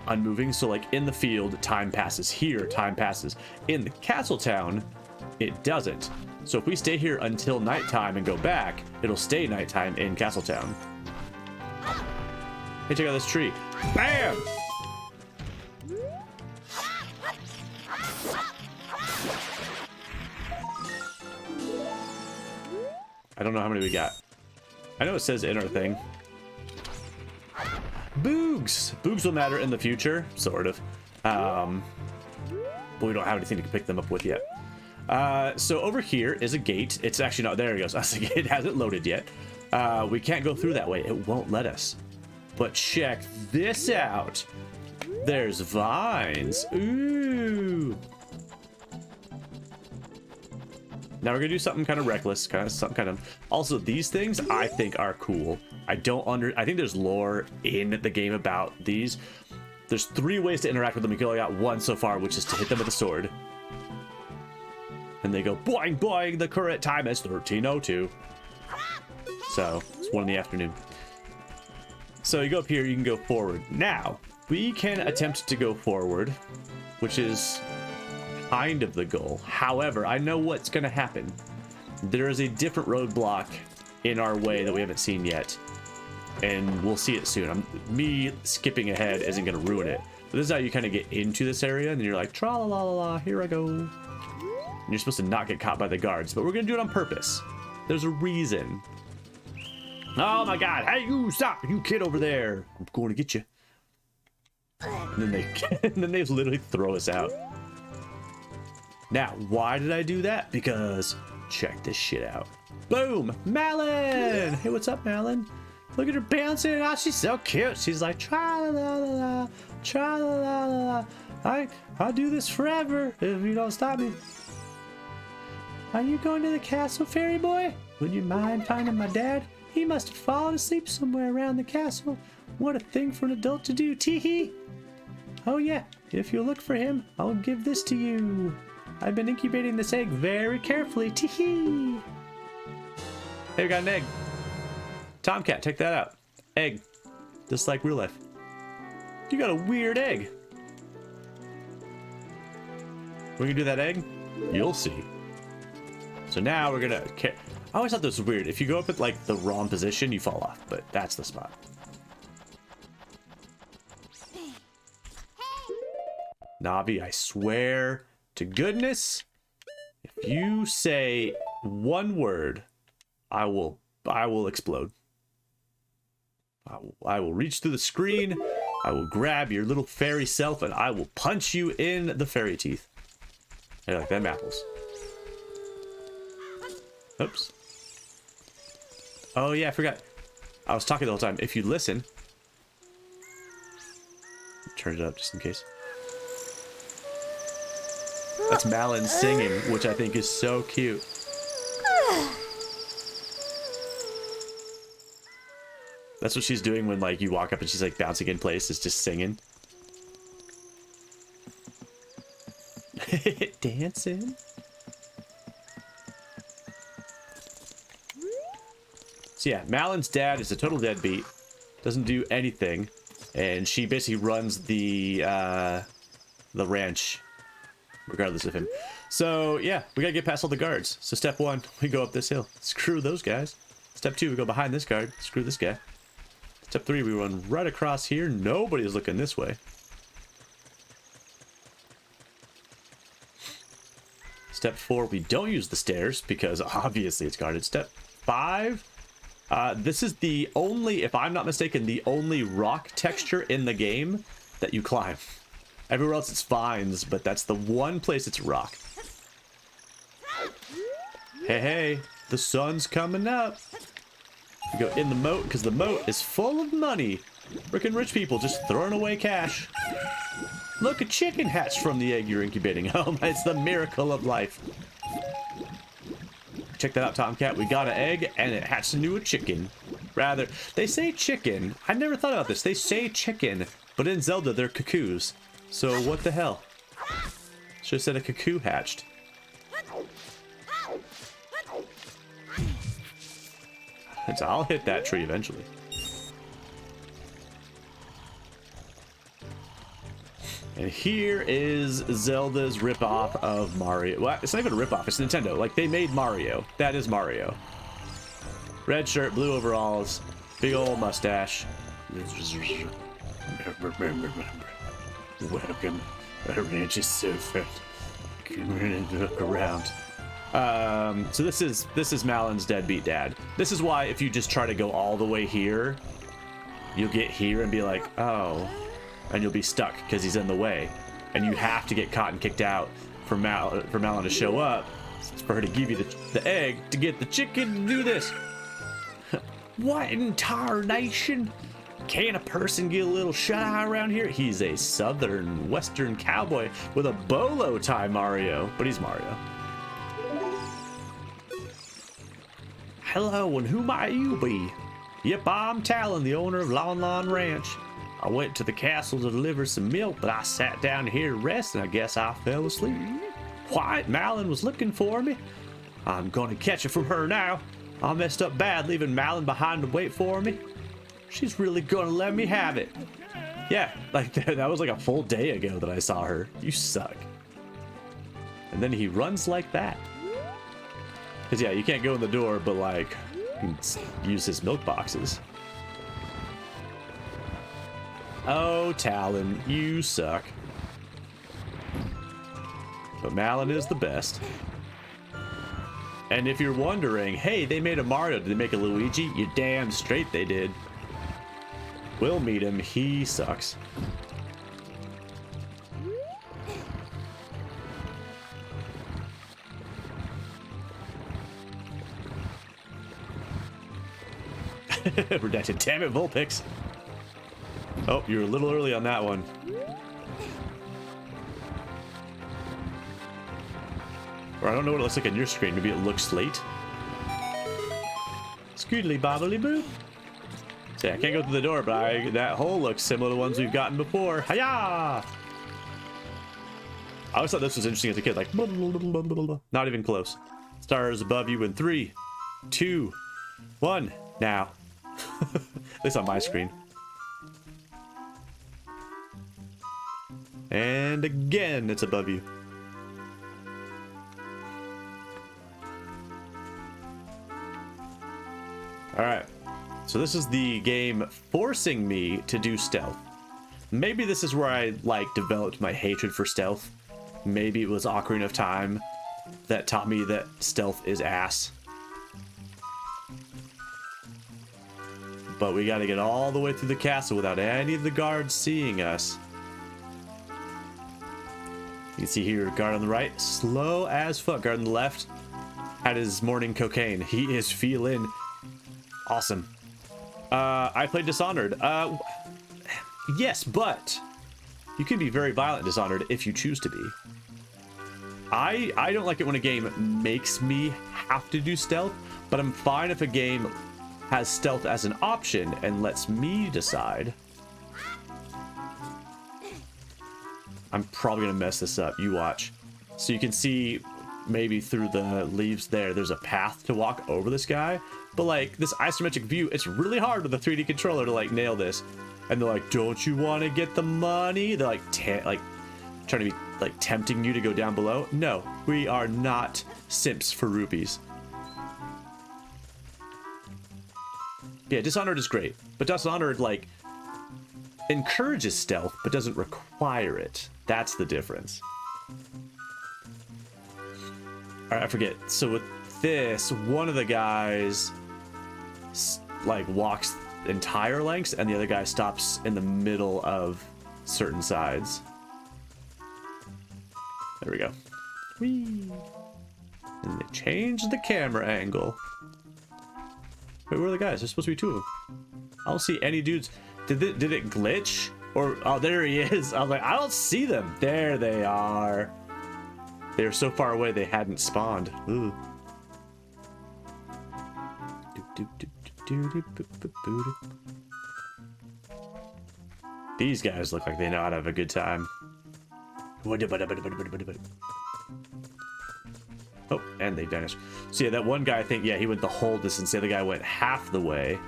unmoving. So like in the field, time passes. Here, time passes. In the castle town, it doesn't. So if we stay here until nighttime and go back, it'll stay nighttime in castle town. Hey, check out this tree. Bam! I don't know how many we got. I know it says in our thing. Boogs! Boogs will matter in the future, sort of. But we don't have anything to pick them up with yet. So over here is a gate. It's actually not, there it goes. I was thinking it hasn't loaded yet. We can't go through that way. It won't let us. But check this out. There's vines. Ooh. Now we're gonna do something kind of reckless, Also, these things I think are cool. I think there's lore in the game about these. There's 3 ways to interact with them. You only got 1 so far, which is to hit them with a sword. And they go boing boing. The current time is 13:02. So it's 1 in the afternoon. So you go up here, you can go forward. Now we can attempt to go forward, which is kind of the goal. However, I know what's going to happen. There is a different roadblock in our way that we haven't seen yet, and we'll see it soon. Me skipping ahead isn't going to ruin it. But this is how you kind of get into this area, and then you're like, tra la la la la, here I go. And you're supposed to not get caught by the guards, but we're going to do it on purpose. There's a reason. Oh my god, hey, you stop, you kid over there. I'm going to get you. And then they literally throw us out. Now, why did I do that? Because check this shit out. Boom! Malin! Hey, what's up, Malin? Look at her bouncing. Oh, she's so cute. She's like, tra-la-la-la-la, tra-la-la-la-la. I'll do this forever if you don't stop me. Are you going to the castle, fairy boy? Would you mind finding my dad? He must have fallen asleep somewhere around the castle. What a thing for an adult to do, tee-hee. Oh yeah, if you look for him, I'll give this to you. I've been incubating this egg very carefully, tee-hee. Hey, we got an egg. Tomcat, check that out. Egg. Just like real life. You got a weird egg. We can do that egg? You'll see. So now we're gonna... I always thought this was weird. If you go up at like the wrong position, you fall off, but that's the spot. Navi, I swear to goodness, if you say one word, I will explode. I will reach through the screen, I will grab your little fairy self, and I will punch you in the fairy teeth. Hey, like them apples. Oops. Oh yeah, I forgot. I was talking the whole time. If you listen, turn it up just in case. That's Malin singing, which I think is so cute. That's what she's doing when like you walk up and she's like bouncing in place, is just singing. Dancing. So yeah, Malin's dad is a total deadbeat, doesn't do anything, and she basically runs the ranch, regardless of him. So yeah, we gotta get past all the guards. So step 1, we go up this hill. Screw those guys. Step 2, we go behind this guard. Screw this guy. Step 3, we run right across here. Nobody's looking this way. Step 4, we don't use the stairs because obviously it's guarded. Step 5, this is the only, if I'm not mistaken, the only rock texture in the game that you climb. Everywhere else it's vines, but that's the one place it's rock. Hey, hey, the sun's coming up. We go in the moat because the moat is full of money. Frickin' rich people just throwing away cash. Look, a chicken hatched from the egg you're incubating. Oh, it's the miracle of life. Check that out, Tomcat. We got an egg and it hatched into a chicken. Rather, they say chicken. I never thought about this. They say chicken, but in Zelda they're cuckoos. So what the hell? Should have said a cuckoo hatched. I'll hit that tree eventually. And here is Zelda's ripoff of Mario. Well, it's not even a ripoff, it's Nintendo. Like, they made Mario. That is Mario. Red shirt, blue overalls, big old mustache. Welcome. Our ranch is so fat. Come in and look around. So this is Malin's deadbeat dad. This is why if you just try to go all the way here, you'll get here and be like, oh, and you'll be stuck because he's in the way, and you have to get caught and kicked out for Malin to show up, for her to give you the egg to get the chicken to do this. What in tarnation? Can a person get a little shut-eye around here? He's a southern western cowboy with a bolo tie, Mario. But he's Mario. Hello, and who might you be? Yep, I'm Talon, the owner of Lon Lon Ranch. I went to the castle to deliver some milk, but I sat down here to rest, and I guess I fell asleep. Quiet Malin was looking for me. I'm gonna catch it from her now. I messed up bad leaving Malin behind to wait for me. She's really gonna let me have it. Yeah, like that was like a full day ago that I saw her. You suck. And then he runs like that. Cause yeah, you can't go in the door, but like, you can use his milk boxes. Oh, Talon, you suck. But Malin is the best. And if you're wondering, hey, they made a Mario, did they make a Luigi? You damn straight they did. We'll meet him, he sucks. Redacted, damn it, Vulpix. Oh, you're a little early on that one. Or I don't know what it looks like on your screen. Maybe it looks late. Scoodly bobbly boo. See, I can't go through the door, but that hole looks similar to ones we've gotten before. Hiya! I always thought this was interesting as a kid. Like, blah, blah, blah, blah, blah. Not even close. Stars above you in 3, 2, 1. Now. At least on my screen. And again, it's above you. Alright, so this is the game forcing me to do stealth. Maybe this is where I, like, developed my hatred for stealth. Maybe it was Ocarina of Time that taught me that stealth is ass. But we gotta get all the way through the castle without any of the guards seeing us. You can see here, guard on the right, slow as fuck. Guard on the left had his morning cocaine. He is feeling awesome. I played Dishonored. Yes, but you can be very violent in Dishonored if you choose to be. I don't like it when a game makes me have to do stealth, but I'm fine if a game has stealth as an option and lets me decide. I'm probably gonna mess this up. You watch. So you can see maybe through the leaves there's a path to walk over this guy. But like this isometric view, it's really hard with a 3D controller to like nail this. And they're like, don't you want to get the money? They're like, trying to be like tempting you to go down below. No, we are not simps for rupees. Yeah, Dishonored is great, but Dishonored like encourages stealth but doesn't require it. That's the difference. All right, I forget. So with this, one of the guys like walks entire lengths and the other guy stops in the middle of certain sides. There we go. Whee! And they changed the camera angle. Wait, where are the guys? There's supposed to be 2 of them. I don't see any dudes. Did it glitch? Or, oh, there he is. I was like, I don't see them. There they are. They were so far away they hadn't spawned. Ooh. These guys look like they know how to have a good time. Oh, and they vanished. So yeah, that one guy, I think, yeah, he went the whole distance. The other guy went half the way.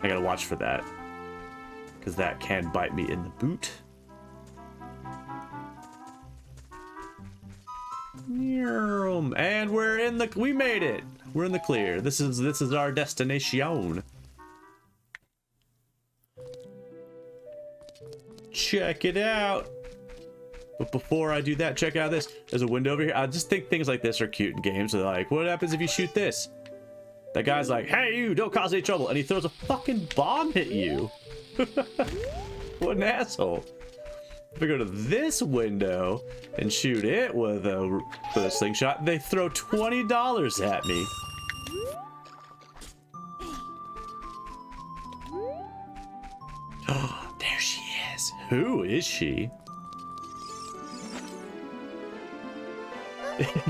I gotta watch for that, because that can bite me in the boot. And we're in the, we made it. We're in the clear. This is our destination. Check it out. But before I do that, check out this. There's a window over here. I just think things like this are cute in games. They're like, what happens if you shoot this? That guy's like, hey, you, don't cause any trouble. And he throws a fucking bomb at you. What an asshole. If I go to this window and shoot it with a slingshot, they throw $20 at me. There she is. Who is she?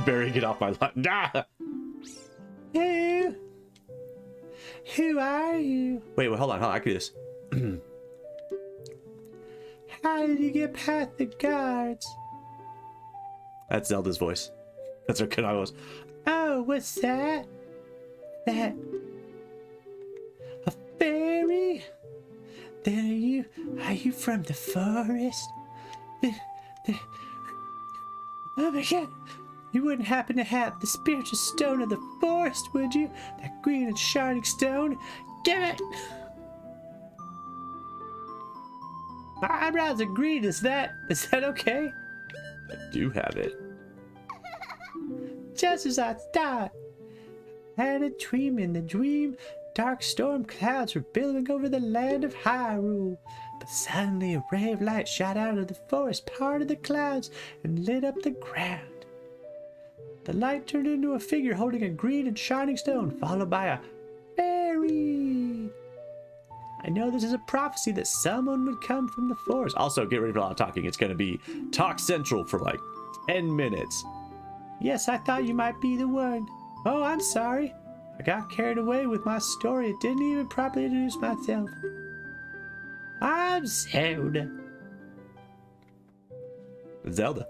Barry, get off my lawn. Nah! Who are you? Wait, hold on. I can do this. How did you get past the guards? That's Zelda's voice. That's her Konami voice. Oh, what's that? That a fairy? Then are you from the forest? Oh my god! You wouldn't happen to have the spiritual stone of the forest, would you? That green and shining stone? Give it! My eyebrows are green, is that okay? I do have it. Just as I thought. I had a dream. In the dream, dark storm clouds were billowing over the land of Hyrule. But suddenly a ray of light shot out of the forest, parted the clouds, and lit up the ground. The light turned into a figure holding a green and shining stone, followed by a fairy. I know this is a prophecy that someone would come from the forest. Also, get ready for a lot of talking. It's going to be Talk Central for like 10 minutes. Yes, I thought you might be the one. Oh, I'm sorry. I got carried away with my story. It didn't even properly introduce myself. I'm Zelda. Zelda.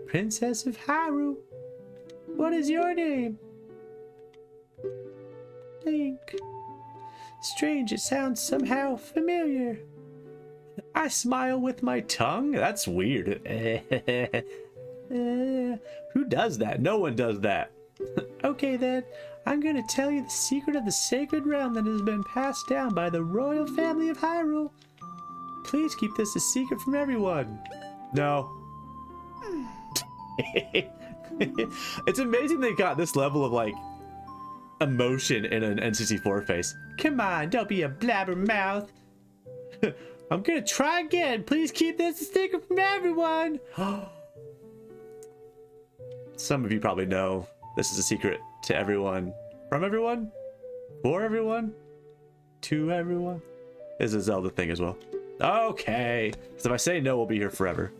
Princess of Hyrule. What is your name? Link. Strange, it sounds somehow familiar. I smile with my tongue? That's weird. Who does that? No one does that. Okay then, I'm going to tell you the secret of the sacred realm that has been passed down by the royal family of Hyrule. Please keep this a secret from everyone. No. It's amazing they got this level of like emotion in an N64 face. Come on, don't be a blabbermouth. I'm gonna try again. Please keep this a secret from everyone. Some of you probably know this is a secret to everyone. From everyone? For everyone? To everyone? It's a Zelda thing as well. Okay. So if I say no, we'll be here forever.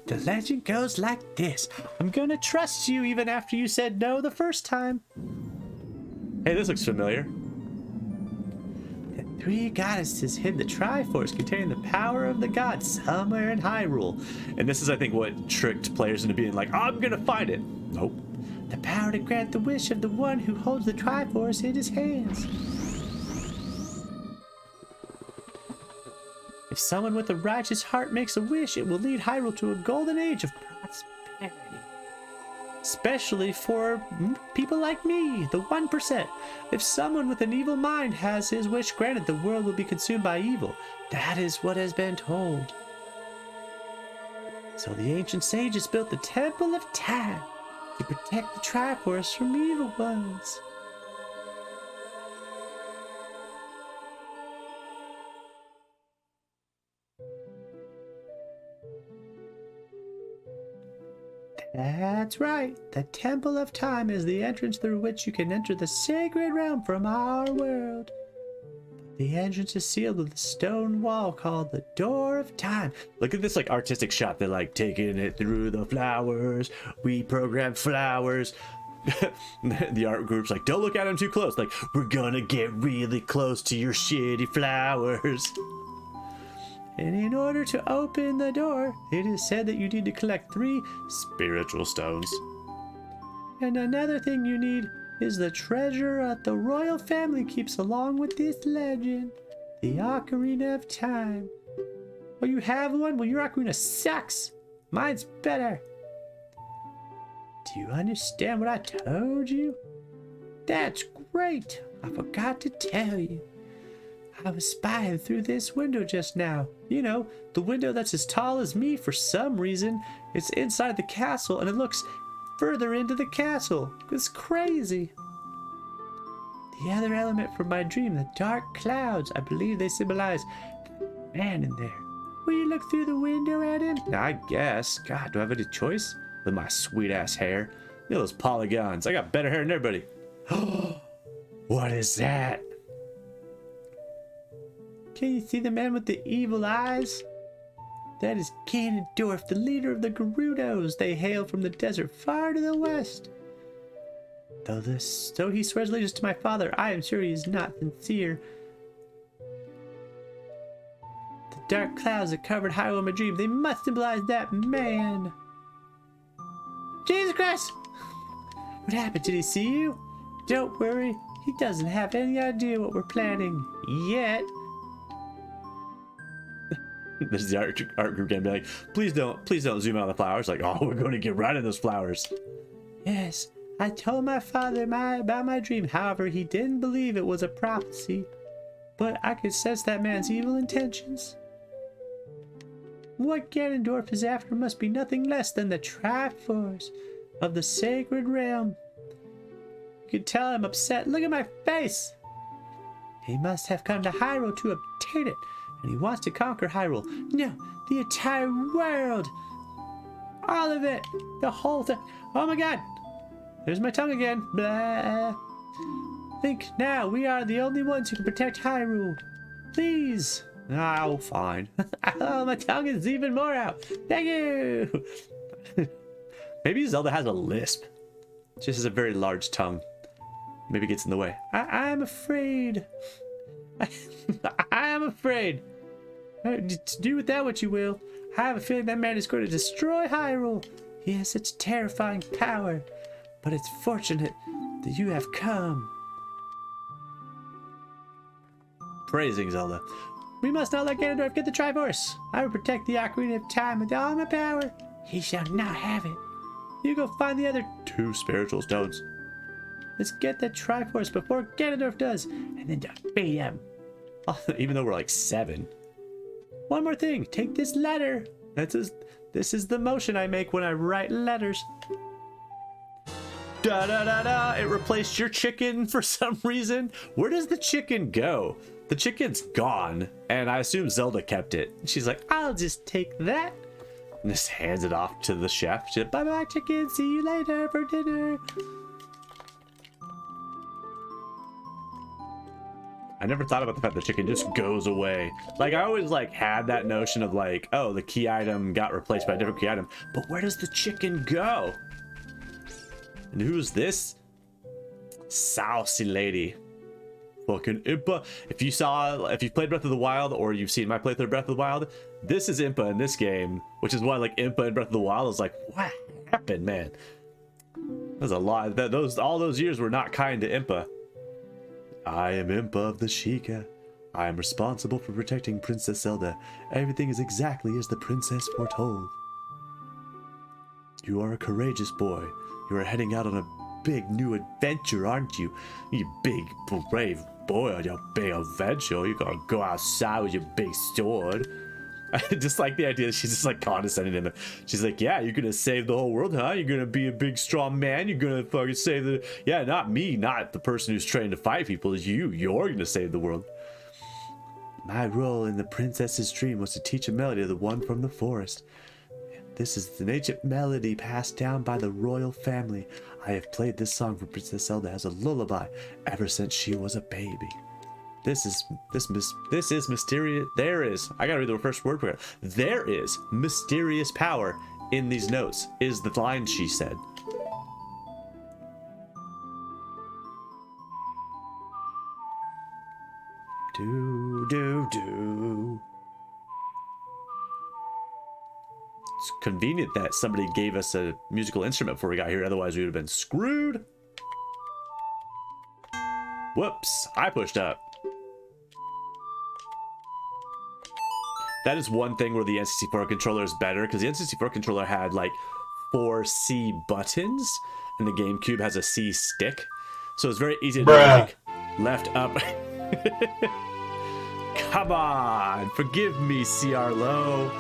The legend goes like this. I'm gonna trust you even after you said no the first time. Hey, this looks familiar. The three goddesses hid the Triforce containing the power of the gods somewhere in Hyrule. And this is, I think, what tricked players into being like, I'm gonna find it. Nope. The power to grant the wish of the one who holds the Triforce in his hands. If someone with a righteous heart makes a wish, it will lead Hyrule to a golden age of prosperity. Especially for people like me, the 1%. If someone with an evil mind has his wish granted, the world will be consumed by evil. That is what has been told. So the ancient sages built the Temple of Time to protect the Triforce from evil ones. That's right. The Temple of Time is the entrance through which you can enter the sacred realm from our world. The entrance is sealed with a stone wall called the Door of Time. Look at this like artistic shot. They're like taking it through the flowers. We program flowers. The art group's like, don't look at them too close. Like, we're gonna get really close to your shitty flowers. And in order to open the door, it is said that you need to collect 3 spiritual stones. And another thing you need is the treasure that the royal family keeps along with this legend. The Ocarina of Time. Oh, you have one? Well, your ocarina sucks. Mine's better. Do you understand what I told you? That's great. I forgot to tell you. I was spying through this window just now. You know, the window that's as tall as me for some reason. It's inside the castle and it looks further into the castle. It's crazy. The other element from my dream, the dark clouds, I believe they symbolize the man in there. Will you look through the window at him? I guess. God, do I have any choice? With my sweet ass hair. Look at those polygons. I got better hair than everybody. What is that? Can you see the man with the evil eyes? That is Ganondorf, the leader of the Gerudos. They hail from the desert far to the west. Though he swears allegiance to my father, I am sure he is not sincere. The dark clouds that covered Hyrule in my dream, they must symbolize that man. Jesus Christ! What happened? Did he see you? Don't worry, he doesn't have any idea what we're planning yet. This is the art group gonna be like, please don't zoom out on the flowers. Like, oh, we're going to get right in those flowers. Yes, I told my father about my dream. However, he didn't believe it was a prophecy. But I could sense that man's evil intentions. What Ganondorf is after must be nothing less than the Triforce of the Sacred Realm. You could tell I'm upset. Look at my face. He must have come to Hyrule to obtain it. And he wants to conquer Hyrule. No, the entire world. All of it. The whole thing. Oh my god. There's my tongue again. Blah. Think now. We are the only ones who can protect Hyrule. Please. Oh, fine. Oh, my tongue is even more out. Thank you. Maybe Zelda has a lisp. She just has a very large tongue. Maybe it gets in the way. I'm afraid. I am afraid. Do with that what you will. I have a feeling that man is going to destroy Hyrule. He has such terrifying power. But it's fortunate that you have come. Praising Zelda. We must not let Ganondorf get the Triforce. I will protect the Ocarina of Time with all my power. He shall not have it. You go find the other 2 spiritual stones. Let's get the Triforce before Ganondorf does, and then defeat him. Oh, even though we're like 7. One more thing. Take this letter. This is the motion I make when I write letters. Da da da da. It replaced your chicken for some reason. Where does the chicken go? The chicken's gone, and I assume Zelda kept it. She's like, I'll just take that. And just hands it off to the chef. She's like, bye-bye, chicken. See you later for dinner. I never thought about the fact the chicken just goes away. Like, I always, like, had that notion of, like, oh, the key item got replaced by a different key item. But where does the chicken go? And who's this? Saucy lady. Fucking Impa. If you've played Breath of the Wild, or you've seen my playthrough of Breath of the Wild, this is Impa in this game, which is why like Impa in Breath of the Wild is like, what happened, man? There's a lot. All those years were not kind to Impa. I am Impa of the Sheikah. I am responsible for protecting Princess Zelda. Everything is exactly as the princess foretold. You are a courageous boy. You are heading out on a big new adventure, aren't you? You big brave boy on your big adventure. You gotta go outside with your big sword. I just like the idea that she's just like condescending him. She's like, yeah, you're gonna save the whole world, huh? You're gonna be a big strong man. You're gonna fucking save the... Yeah, not me, not the person who's trained to fight people. You're gonna save the world. My role in the princess's dream was to teach a melody to the one from the forest. This is an ancient melody passed down by the royal family. I have played this song for Princess Zelda as a lullaby ever since she was a baby. This is mysterious. There is. I gotta read the first word for it. There is mysterious power in these notes, is the line she said. Do do do. It's convenient that somebody gave us a musical instrument before we got here, otherwise we would have been screwed. Whoops, I pushed up. That is one thing where the N64 controller is better, because the N64 controller had like 4 C buttons, and the GameCube has a C stick. So it's very easy to do like left up. Come on, forgive me, CR Low.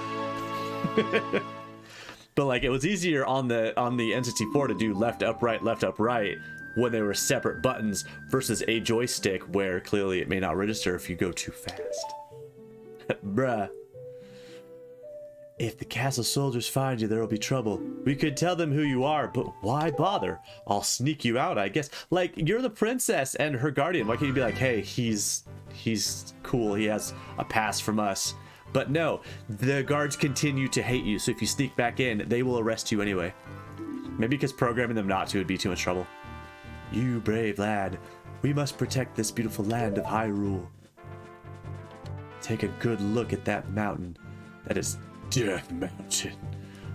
But like it was easier on the N64 to do left up right when they were separate buttons versus a joystick where clearly it may not register if you go too fast. Bruh. If the castle soldiers find you, there will be trouble. We could tell them who you are, but why bother? I'll sneak you out, I guess. Like, you're the princess and her guardian. Why can't you be like, hey, he's He's cool. He has a pass from us. But no, the guards continue to hate you. So if you sneak back in, they will arrest you anyway. Maybe because programming them not to would be too much trouble. You brave lad, we must protect this beautiful land of Hyrule. Take a good look at that mountain. That is Death Mountain,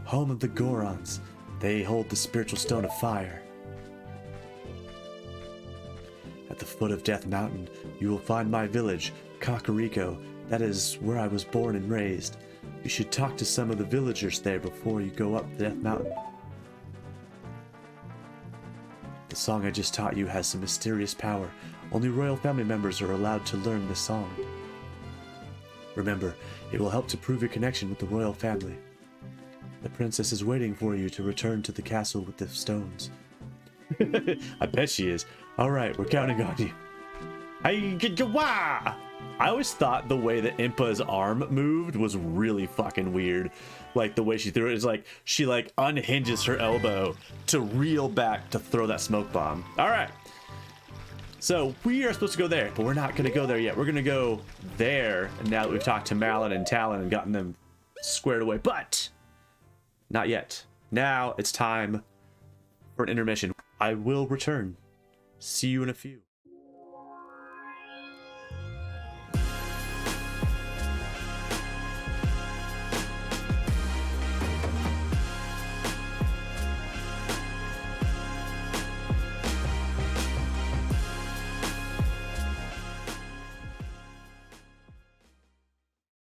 home of the Gorons. They hold the spiritual stone of fire. At the foot of Death Mountain, you will find my village, Kakariko. That is where I was born and raised. You should talk to some of the villagers there before you go up Death Mountain. The song I just taught you has some mysterious power. Only royal family members are allowed to learn the song. Remember, it will help to prove your connection with the royal family. The princess is waiting for you to return to the castle with the stones. I bet she is. Alright, we're counting on you. I always thought the way that Impa's arm moved was really fucking weird. Like the way she threw it is like she like unhinges her elbow to reel back to throw that smoke bomb. Alright. So we are supposed to go there, but we're not going to go there yet. We're going to go there now that we've talked to Malin and Talon and gotten them squared away. But not yet. Now it's time for an intermission. I will return. See you in a few.